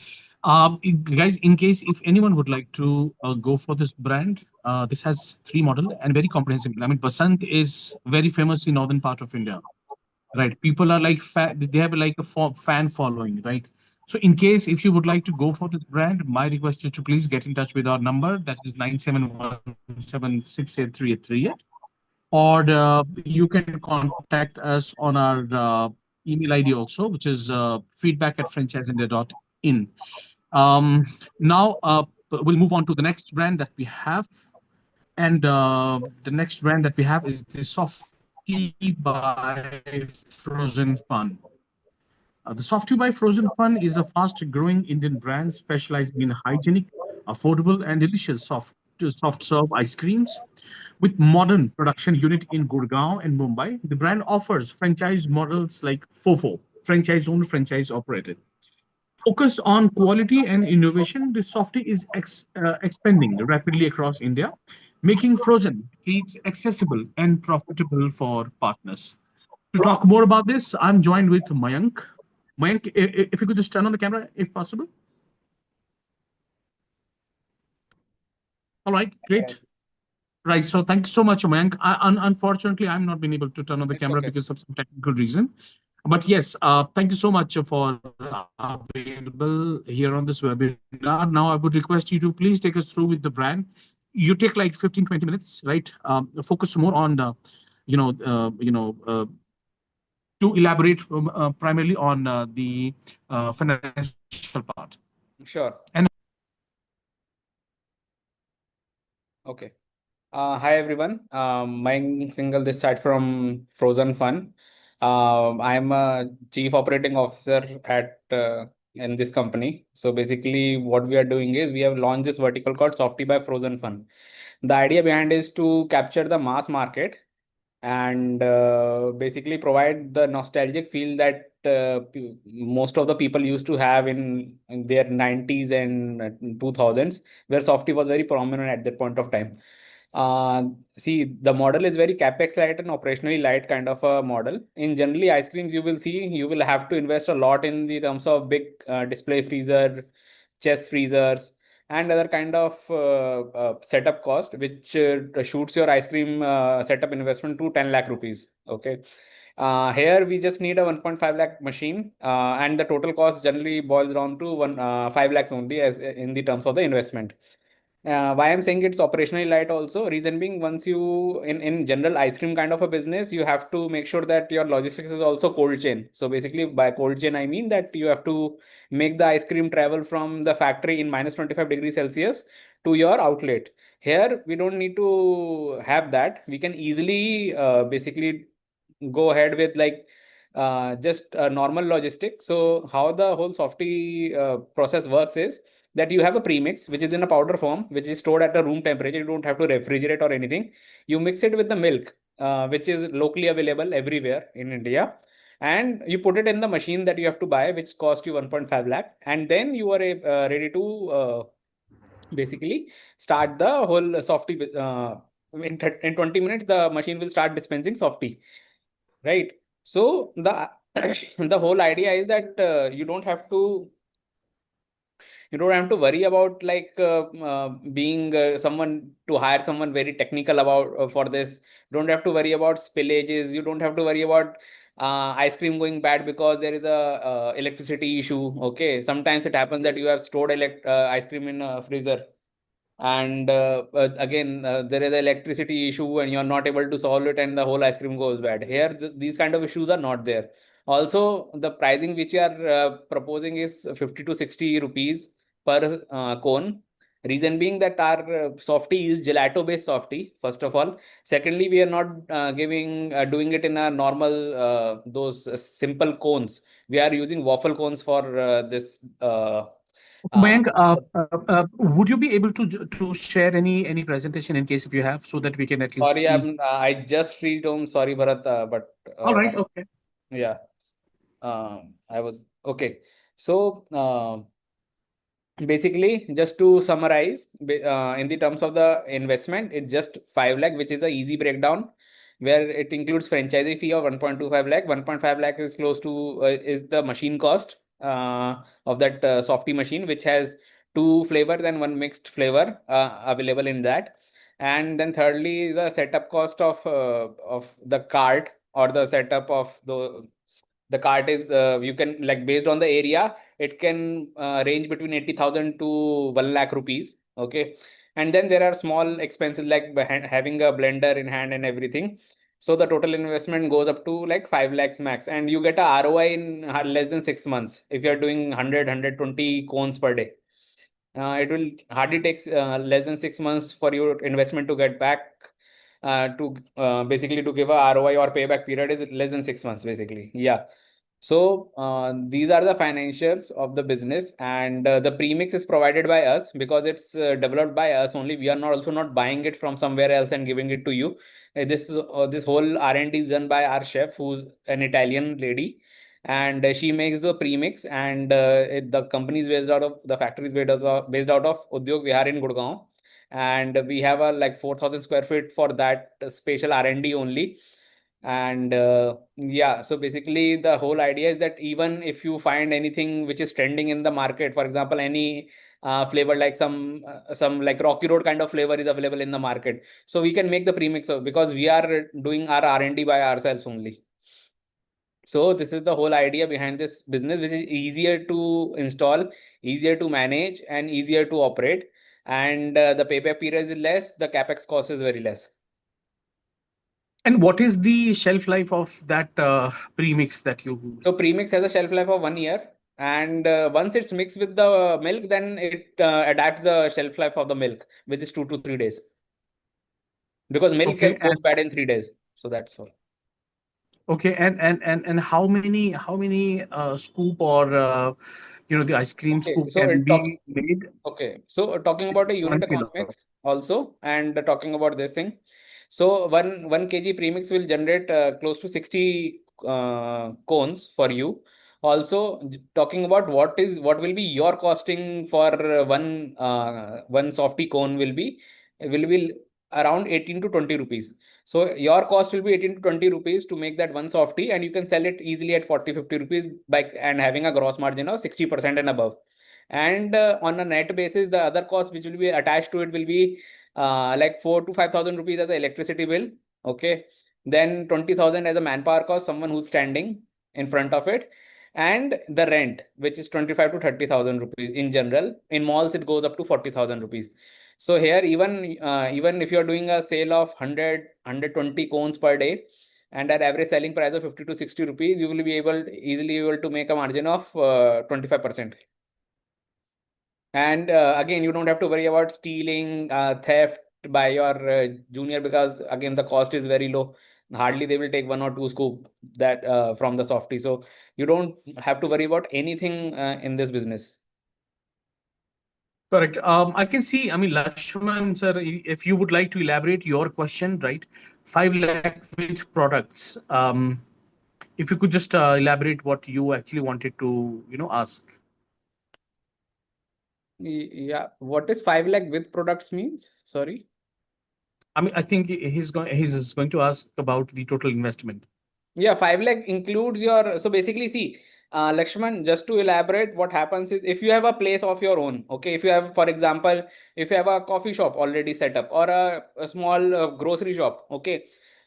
Guys, in case if anyone would like to go for this brand, this has 3 model and very comprehensive. I mean, Basant is very famous in northern part of India, right? People are like they have like a fan following, right? So in case if you would like to go for this brand, my request is to please get in touch with our number, that is 9717683838, or you can contact us on our email ID also, which is feedback@franchiseindia.in. Um, Now, we'll move on to the next brand that we have. And the next brand that we have is the Softy by Frozen Fun. The Softy by Frozen Fun is a fast-growing Indian brand specializing in hygienic, affordable, and delicious soft serve ice creams. With modern production unit in Gurgaon and Mumbai, the brand offers franchise models like FOFO, franchise-owned, franchise-operated. Focused on quality and innovation, the Softy is expanding rapidly across India, making frozen treats accessible and profitable for partners. To talk more about this, I'm joined with Mayank. Mayank, if you could just turn on the camera, if possible. All right, great. Right. So thank you so much, Mayank. Unfortunately, I'm not been able to turn on the It's camera okay. because of some technical reason. But yes, thank you so much for available here on this webinar. Now, I would request you to please take us through with the brand. You take like 15, 20 minutes, right? Focus more on the, you know, to elaborate primarily on the financial part. Sure. And Okay. Hi everyone. My single this side from Frozen Fun. I'm a chief operating officer at in this company. So basically, what we are doing is we have launched this vertical called Softy by Frozen Fun. The idea behind is to capture the mass market and basically provide the nostalgic feel that most of the people used to have in their 90s and 2000s, where Softy was very prominent at that point of time. See, the model is very capex light and operationally light kind of a model. In generally ice creams, you will see you will have to invest a lot in the terms of big display freezer, chest freezers, and other kind of setup cost, which shoots your ice cream setup investment to 10 lakh rupees. Okay. Here we just need a 1.5 lakh machine, and the total cost generally boils down to 5 lakhs only as in the terms of the investment. Why I'm saying it's operationally light also, reason being, once you in general ice cream kind of a business, you have to make sure that your logistics is also cold chain. So basically by cold chain, I mean that you have to make the ice cream travel from the factory in minus 25 degrees Celsius to your outlet. Here, we don't need to have that. We can easily basically go ahead with like just a normal logistic. So how the whole Softy process works is that you have a premix which is in a powder form, which is stored at a room temperature. You don't have to refrigerate or anything. You mix it with the milk, which is locally available everywhere in India, and you put it in the machine that you have to buy, which cost you 1.5 lakh, and then you are ready to basically start the whole Softy. In 20 minutes, the machine will start dispensing Softy, right? So the the whole idea is that you don't have to worry about like being someone to hire someone very technical about for this. You don't have to worry about spillages. You don't have to worry about ice cream going bad because there is a electricity issue. Okay, sometimes it happens that you have stored ice cream in a freezer, and again there is an electricity issue and you're not able to solve it and the whole ice cream goes bad. Here these kind of issues are not there. Also, the pricing which you are proposing is 50 to 60 rupees per cone. Reason being that our Softy is gelato based Softy, first of all. Secondly, we are not doing it in a normal those simple cones. We are using waffle cones for this uh, Mayank, would you be able to share any presentation in case if you have, so that we can at least Sorry, see? I just reached home. Sorry, Bharat, but All right, okay. yeah, I was okay. So basically, just to summarize, in the terms of the investment, it's just 5 lakh, which is a easy breakdown, where it includes franchisee fee of 1.25 lakh. 1.5 lakh is close to is the machine cost of that Softy machine, which has two flavors and one mixed flavor available in that. And then thirdly is a setup cost of the cart or the setup of the cart is you can, like, based on the area, it can range between 80,000 to 1 lakh rupees. Okay. And then there are small expenses like having a blender in hand and everything. So the total investment goes up to like 5 lakhs max, and you get a ROI in less than 6 months if you're doing 120 cones per day. It will hardly takes less than 6 months for your investment to get back, to basically to give a ROI or payback period is less than 6 months basically. Yeah. So these are the financials of the business, and the premix is provided by us because it's developed by us only. We are not also not buying it from somewhere else and giving it to you. This whole R&D is done by our chef, who's an Italian lady, and she makes the premix. And the company is based out of, the factory is based out of Udyog Vihar in Gurgaon, and we have a like 4,000 square feet for that special R&D only. And yeah, so basically the whole idea is that even if you find anything which is trending in the market, for example, any flavor like some like Rocky Road kind of flavor is available in the market, so we can make the premix of, because we are doing our R&D by ourselves only. So this is the whole idea behind this business, which is easier to install, easier to manage, and easier to operate. And the payback period is less, the capex cost is very less. And what is the shelf life of that premix that you? So premix has a shelf life of 1 year, and once it's mixed with the milk, then it adapts the shelf life of the milk, which is 2 to 3 days. Because milk Okay, goes bad in 3 days. So that's all. Okay, and how many scoop or the ice cream Okay, scoop so can it talk. be made? Okay, so talking about a unit 1 kilo. economics also, and talking about this thing. So one kg premix will generate close to 60 cones for you. Also, talking about what will be your costing for one softy cone will be around 18 to 20 rupees. So your cost will be 18 to 20 rupees to make that one softy, and you can sell it easily at 40-50 rupees and having a gross margin of 60% and above. And on a net basis, the other cost which will be attached to it will be like 4,000 to 5,000 rupees as the electricity bill. Okay. Then 20,000 as a manpower cost, someone who's standing in front of it. And the rent, which is 25 to 30,000 rupees in general. In malls, it goes up to 40,000 rupees. So here, even if you're doing a sale of 120 cones per day, and at average selling price of 50 to 60 rupees, you will be easily able to make a margin of 25%. And again, you don't have to worry about stealing, theft by your junior, because again, the cost is very low. Hardly they will take 1 or 2 scoop that from the softy. So you don't have to worry about anything in this business. Correct. I can see, Lakshman, sir, if you would like to elaborate your question, right? 5 lakh which products? If you could just elaborate what you actually wanted to, ask. Yeah. What is 5 lakh with products means? Sorry. I think he's going to ask about the total investment. Yeah, 5 lakh includes your. So basically, see, Lakshman, just to elaborate, what happens is if you have a place of your own, okay, if you have, for example, if you have a coffee shop already set up, or a small grocery shop, okay,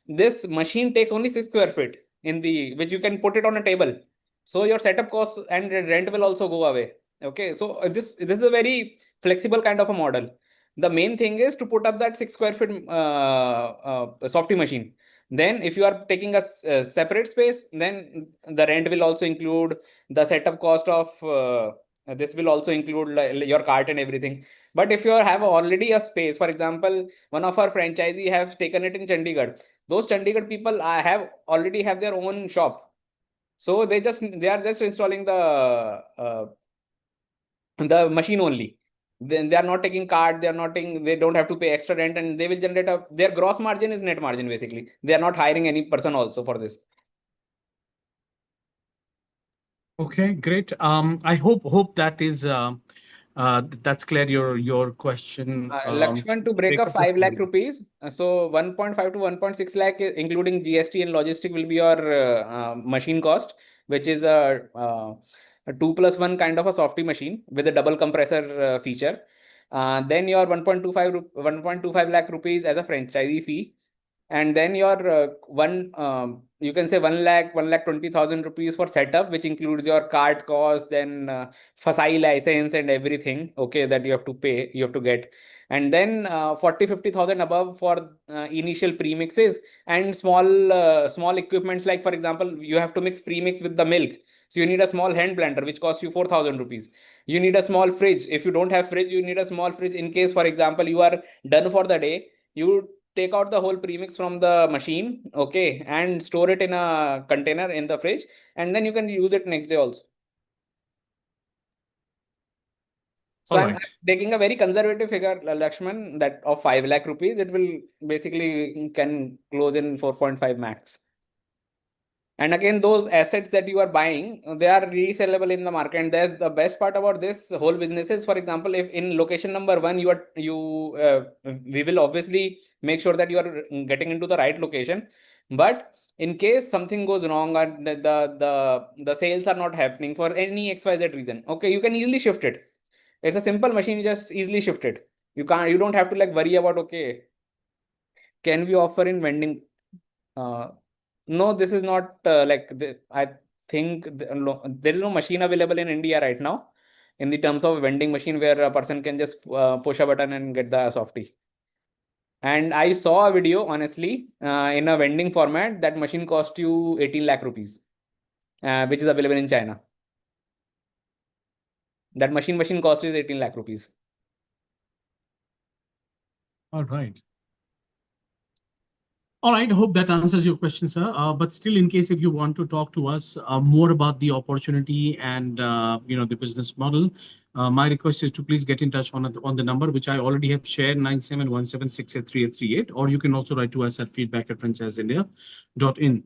this machine takes only 6 square feet which you can put it on a table. So your setup cost and rent will also go away. Okay, so this is a very flexible kind of a model. The main thing is to put up that 6 square feet softy machine. Then if you are taking a separate space, then the rent will also include the setup cost of this will also include your cart and everything. But if you have already a space, for example, one of our franchisee have taken it in Chandigarh. Those Chandigarh people already have their own shop. So they are just installing the machine only. Then they are not taking card, they don't have to pay extra rent, and they will generate their gross margin is net margin basically. They are not hiring any person also for this. Okay, great. I hope that is that's clear your question. Lakshman, to break up 5 lakh rupees, so 1.5 to 1.6 lakh, including GST and logistic, will be your machine cost, which is a 2+1 kind of a softy machine with a double compressor feature. Then your 1.25 lakh rupees as a franchisee fee. and then your you can say 1,20,000 rupees for setup, which includes your card cost, then FIHL license and everything, okay, that you have to pay, you have to get. And then 40,000-50,000 above for initial premixes and small equipments, like for example, you have to mix premix with the milk. So you need a small hand blender, which costs you 4,000 rupees. You need a small fridge. If you don't have fridge, you need a small fridge in case, for example, you are done for the day. You take out the whole premix from the machine, okay, and store it in a container in the fridge, and then you can use it next day also. So All I'm right. taking a very conservative figure, Lakshman, that of 5 lakh rupees, it will basically can close in 4.5 max. And again, those assets that you are buying, they are resellable in the market. And that's the best part about this whole business is, for example, if in location number 1, we will obviously make sure that you are getting into the right location. But in case something goes wrong or the sales are not happening for any XYZ reason, okay, you can easily shift it. It's a simple machine, you just easily shift it. You don't have to like worry about, okay, can we offer in vending? No, this is not I think there is no machine available in India right now in the terms of vending machine where a person can just push a button and get the softie. And I saw a video, honestly, in a vending format, that machine cost you 18 lakh rupees, which is available in China. That machine cost is 18 lakh rupees. All right. All right, I hope that answers your question, sir. But still, in case if you want to talk to us more about the opportunity and the business model, my request is to please get in touch on the number which I already have shared, 9717683838, or you can also write to us at feedback@franchiseindia.in.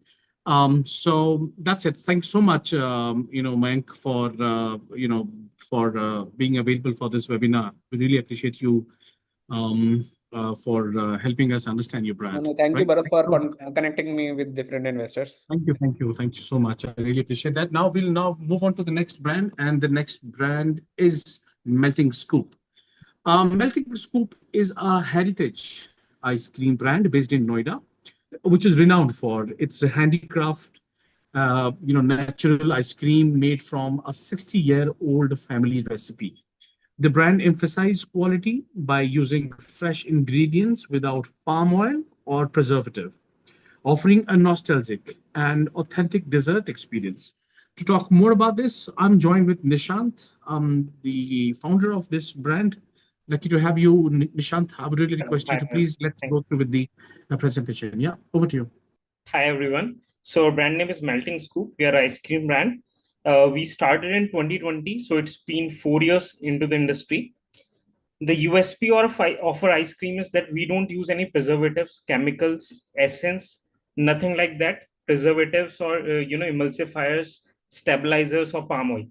So that's it. Thanks so much, Mayank, for being available for this webinar. We really appreciate you for helping us understand your brand. No, thank you, Right? Bharat, for connecting me with different investors. Thank you so much. I really appreciate that. Now we'll move on to the next brand, and the next brand is Melting Scoop. Melting Scoop is a heritage ice cream brand based in Noida, which is renowned for its handicraft, natural ice cream made from a 60-year-old family recipe. The brand emphasizes quality by using fresh ingredients without palm oil or preservative, offering a nostalgic and authentic dessert experience. To talk more about this, I'm joined with Nishant, the founder of this brand. Lucky to have you, Nishant. I would really request you to please let's go through with the presentation. Yeah, over to you. Hi everyone. So our brand name is Melting Scoop. We are an ice cream brand. We started in 2020, so it's been 4 years into the industry. The USP of our ice cream is that we don't use any preservatives, chemicals, essence, nothing like that. Preservatives or emulsifiers, stabilizers, or palm oil.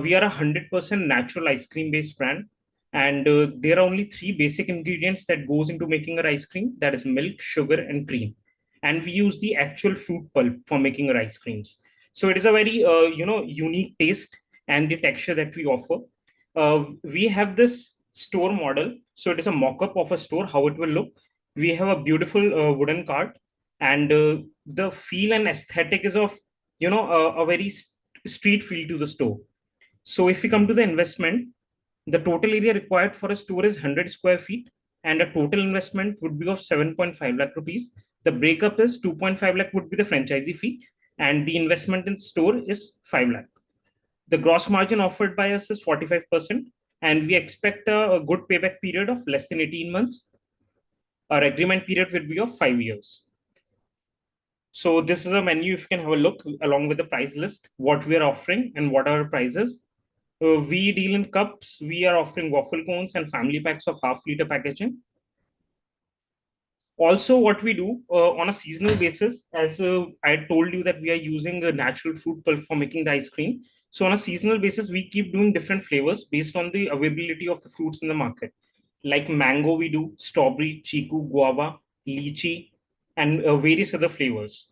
We are 100% natural ice cream based brand, and there are only 3 basic ingredients that goes into making our ice cream. That is milk, sugar, and cream. And we use the actual fruit pulp for making our ice creams. So it is a very unique taste and the texture that we offer. We have this store model. So it is a mock-up of a store, how it will look. We have a beautiful wooden cart, and the feel and aesthetic is of, a very street feel to the store. So if we come to the investment, the total area required for a store is 100 square feet, and a total investment would be of 7.5 lakh rupees. The breakup is 2.5 lakh would be the franchisee fee, and the investment in store is 5 lakh. The gross margin offered by us is 45%, and we expect a good payback period of less than 18 months. Our agreement period will be of 5 years. So this is a menu. If you can have a look along with the price list, what we are offering and what are our prices. We deal in cups. We are offering waffle cones and family packs of half-liter packaging. Also, what we do on a seasonal basis, as I told you that we are using a natural fruit pulp for making the ice cream. So on a seasonal basis, we keep doing different flavors based on the availability of the fruits in the market. Like mango, we do strawberry, chiku, guava, lychee, and various other flavors.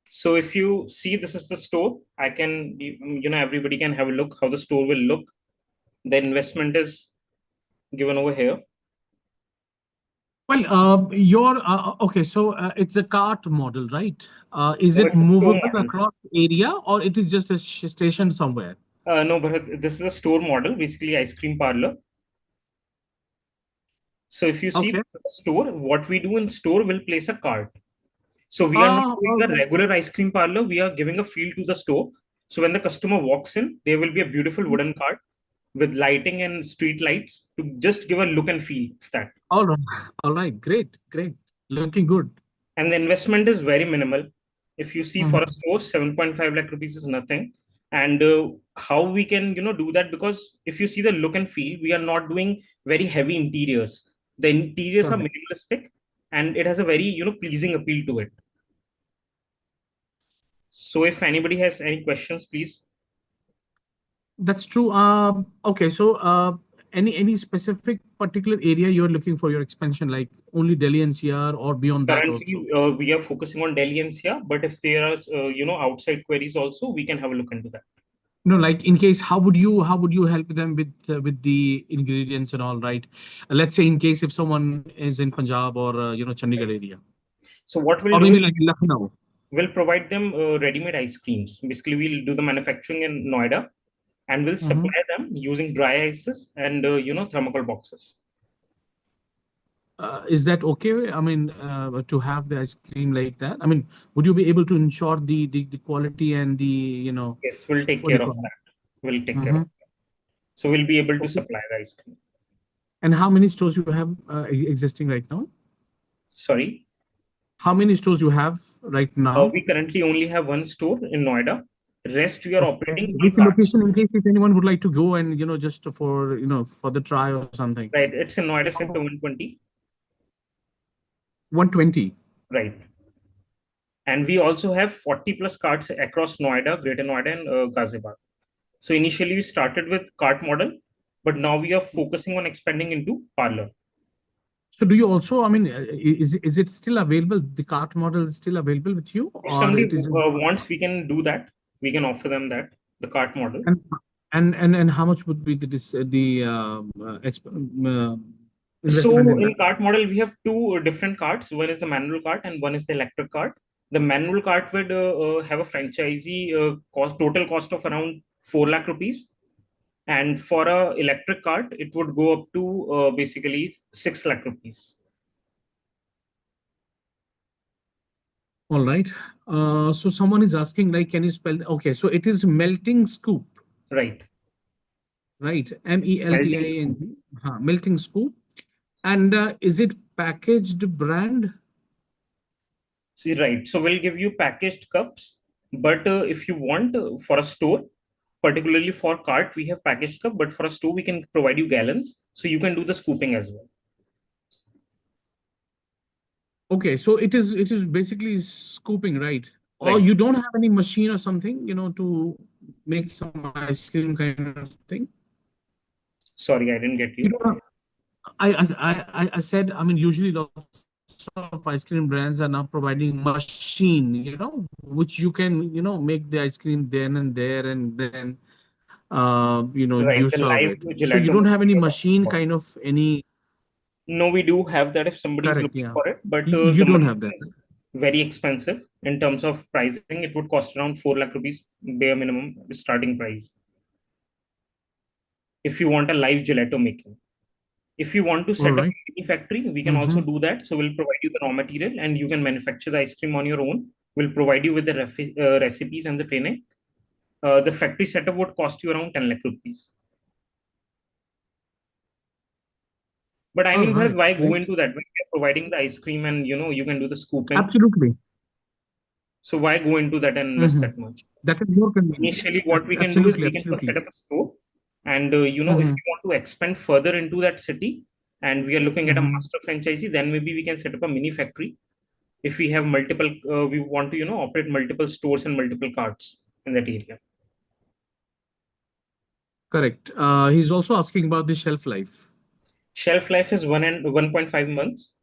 So if you see, this is the store. I can, everybody can have a look how the store will look. The investment is given over here. Well, okay, so it's a cart model, right? Is No, it it's a store movable model. across area or it is just a station somewhere? No, Bharat, this is a store model, basically ice cream parlor. So if you see Okay. this is a store, what we do in store will place a cart. So we are not Ah, doing all a right. regular ice cream parlor. We are giving a feel to the store. So when the customer walks in, there will be a beautiful wooden cart with lighting and street lights to just give a look and feel of that. All right. All right. Great. Great. Looking good. And the investment is very minimal. If you see for a Mhm. store, 7.5 lakh rupees is nothing. And how we can do that, because if you see the look and feel, we are not doing very heavy interiors. The interiors are Correct. minimalistic, and it has a very pleasing appeal to it. So if anybody has any questions, please. That's true. Okay, so any specific particular area you're looking for your expansion, like only Delhi NCR or beyond that also? Currently, we are focusing on Delhi NCR, but if there are outside queries also, we can have a look into that. No, like in case, how would you help them with the ingredients and all, right? Let's say in case if someone is in Punjab or Chandigarh area, So what we'll or do maybe is like Lucknow. we'll provide them ready-made ice creams. Basically, we'll do the manufacturing in Noida, and we'll Mhm. supply them using dry ices and thermocol boxes. Is that okay? I mean, to have the ice cream like that. I mean, would you be able to ensure the quality and the Yes, we'll take what do you care of call it? that. We'll take care of Hmm. that. So we'll be able to Okay. supply the ice cream. And how many stores you have existing right now? Sorry. How many stores you have right now? We currently only have one store in Noida. Rest we are Okay. operating one Which cart. location, in case if anyone would like to go and just for the try or something? Right. It's in Noida Sector 120. 120. Right. And we also have 40 plus carts across Noida, Greater Noida, and Ghaziabad. So initially we started with cart model, but now we are focusing on expanding into parlor. So do you also, I mean, is it still available? The cart model is still available with you, If or somebody it is? wants, we can do that. We can offer them that, the cart model. And and how much would be the investment So in that? in cart model, we have two different carts. One is the manual cart and one is the electric cart. The manual cart would have a franchisee total cost of around 4 lakh rupees. And for a electric cart, it would go up to basically 6 lakh rupees. All right. So someone is asking, like, can you spell? Okay, so it is melting scoop, Right. right? Melting scoop. MELTING, melting scoop. And is it packaged brand? See, right. So we'll give you packaged cups, but if you want for a store, particularly for cart, we have packaged cup, but for a store, we can provide you gallons, so you can do the scooping as well. Okay, so it is basically scooping, right? Or Right. you don't have any machine or something, to make some ice cream kind of thing? Sorry, I didn't get You you. don't have, I said, I mean, usually lots of ice cream brands are now providing machine, which you can, make the ice cream then and there, and then, Right, you the serve live it. So you gelato don't have machine any you're talking machine about. kind of any, No, we do have that if somebody is correct, looking yeah. for it, but You the don't have machine that. is very expensive in terms of pricing. It would cost around 4 lakh rupees, bare minimum starting price, if you want a live gelato making. If you want to All set up a right. mini factory, we can Mm-hmm. also do that. So we'll provide you the raw material and you can manufacture the ice cream on your own. We'll provide you with the recipes and the training. The factory setup would cost you around 10 lakh rupees. But I All mean, Bharat, right. why go Great. into that when you're providing the ice cream and you can do the scooping? Absolutely. So why go into that and invest Mm-hmm. that much? That is more convenient. Initially, what we can do is Absolutely, we can first absolutely. set up a store, and if Mm-hmm. you want to expand further into that city, and we are looking at a Mm-hmm. master franchisee, then maybe we can set up a mini factory. If we have multiple, we want to operate multiple stores and multiple carts in that area. Correct. He's also asking about the shelf life. Shelf life is 1.5 months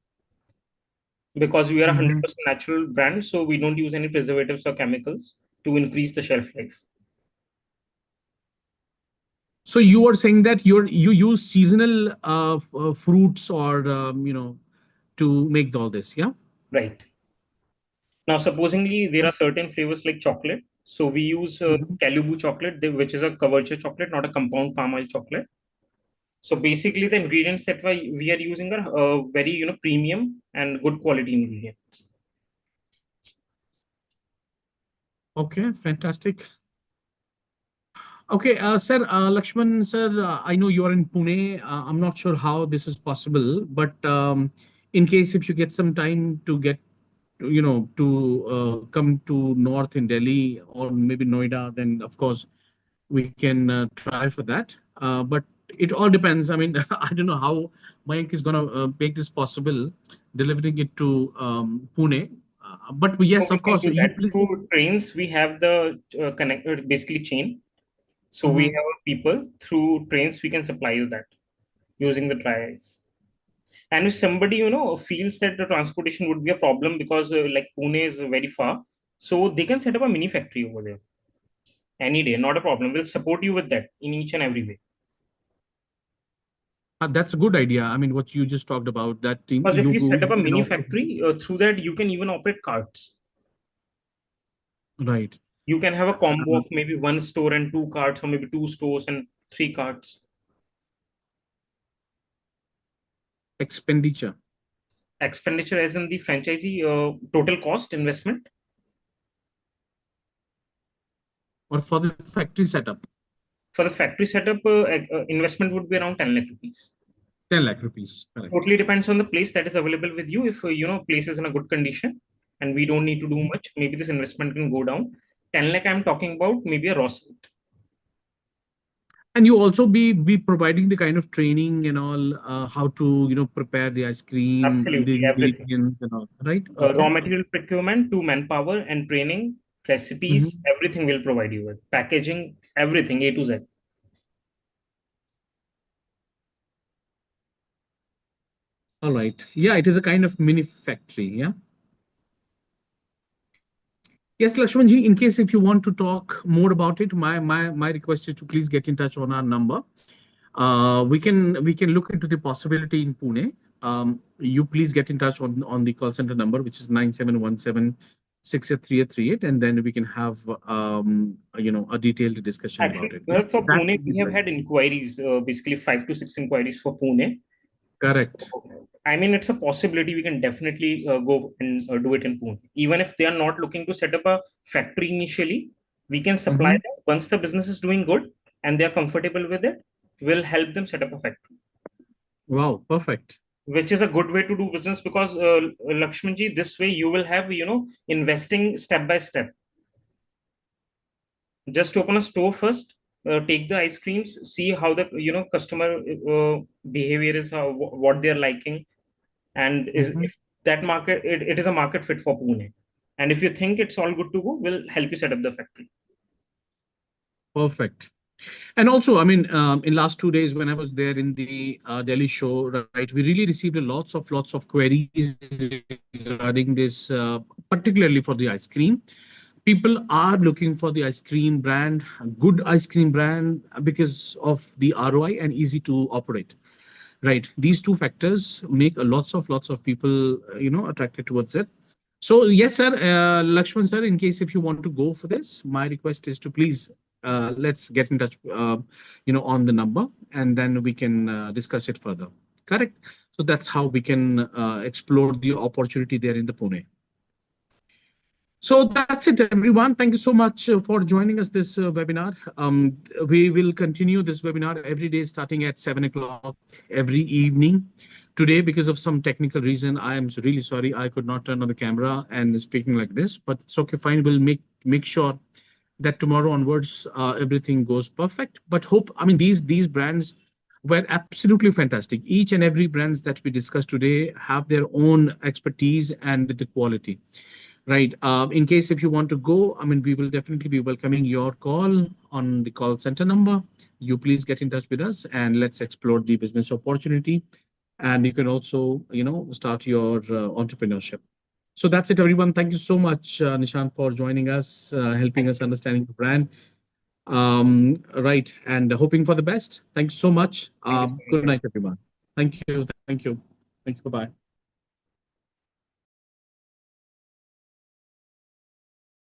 because we are a Mm-hmm. 100% natural brand, so we don't use any preservatives or chemicals to increase the shelf life. So you are saying that you use seasonal fruits or to make all this. Yeah. Right. Now, supposingly there are certain flavors like chocolate. So we use Mhm. Calibu chocolate, which is a Kavarcha chocolate, not a compound palm oil chocolate. So basically, the ingredients that we are using are very premium and good quality ingredients. Okay, fantastic. Okay, sir, Lakshman, sir, I know you are in Pune. I'm not sure how this is possible, but in case if you get some time to get, to come to North in Delhi or maybe Noida, then of course we can try for that. But it all depends. I mean, I don't know how Mayank is gonna make this possible, delivering it to Pune. But So yes, we of can course, do you that please. through trains. We have the connected basically chain. So we Mhm. have people through trains. We can supply you that using the dry ice. And if somebody feels that the transportation would be a problem because like Pune is very far, so they can set up a mini factory over there any day. Not a problem. We'll support you with that in each and every way. That's a good idea. I mean, what you just talked about, that Because if you you go, set up you a can mini also, factory, through that you can even operate carts. right. You can have a combo Uh, of maybe one store and two carts, or maybe two stores and three carts. expenditure Expenditure as in the franchisee total cost investment. or for the factory setup, For the factory setup, investment would be around 10 lakh rupees. 10 lakh rupees. Correct. Totally depends on the place that is available with you. If place is in a good condition and we don't need to do much, maybe this investment can go down. 10 lakh I'm talking about maybe a raw site. And you also be providing the kind of training and all, how to, prepare the ice cream, the Absolutely everything. ingredients and all, right? Raw Okay. material procurement to manpower and training, Mhm. recipes, everything will provide you with packaging, everything A to Z. All right. Yeah, it is a kind of mini factory. Yeah. Yes, Lakshmanji, in case if you want to talk more about it, my request is to please get in touch on our number. We can look into the possibility in Pune. You please get in touch on the call center number, which is 9717 683838, and then we can have a detailed discussion about Actually, it. Yeah, For that Pune, would be we have great. had inquiries, basically 5 to 6 inquiries for Pune. So, Correct. I mean, it's a possibility we can definitely go and do it in Pune. Even if they are not looking to set up a factory initially, we can supply Mhm. them. Once the business is doing good and they are comfortable with it, we'll help them set up a factory, Wow, perfect. which is a good way to do business because Lakshmanji, this way you will have, investing step by step. Just open a store first, take the ice creams, see how the customer behavior is, what they're liking, and is Mhm. if that market it is a market fit for Pune. And if you think it's all good to go, we'll help you set up the factory. Perfect. And also, I mean, in last 2 days when I was there in the Delhi show, right, we really received lots of queries regarding this, particularly for the ice cream. People are looking for the ice cream brand, a good ice cream brand, because of the ROI and easy to operate. Right. These two factors make a lots of people, attracted towards it. So yes, sir, Lakshman sir, in case if you want to go for this, my request is to please, let's get in touch, on the number, and then we can discuss it further. Correct. So that's how we can explore the opportunity there in the Pune. So that's it, everyone. Thank you so much for joining us this webinar. We will continue this webinar every day starting at 7 o'clock every evening. Today, because of some technical reason, I am really sorry I could not turn on the camera and speaking like this, but it's okay, fine. We'll make sure that tomorrow onwards everything goes perfect. But hope, I mean, these brands were absolutely fantastic. Each and every brands that we discussed today have their own expertise and the quality. Right. In case if you want to go, I mean, we will definitely be welcoming your call on the call center number. You please get in touch with us and let's explore the business opportunity. And you can also, start your entrepreneurship. So that's it, everyone. Thank you so much, Nishant, for joining us, helping Thank us you. understanding the brand. Right. And hoping for the best. Thank you so much. Thank you so Good much. night, everyone. Thank you. Thank you. Thank you. Bye-bye.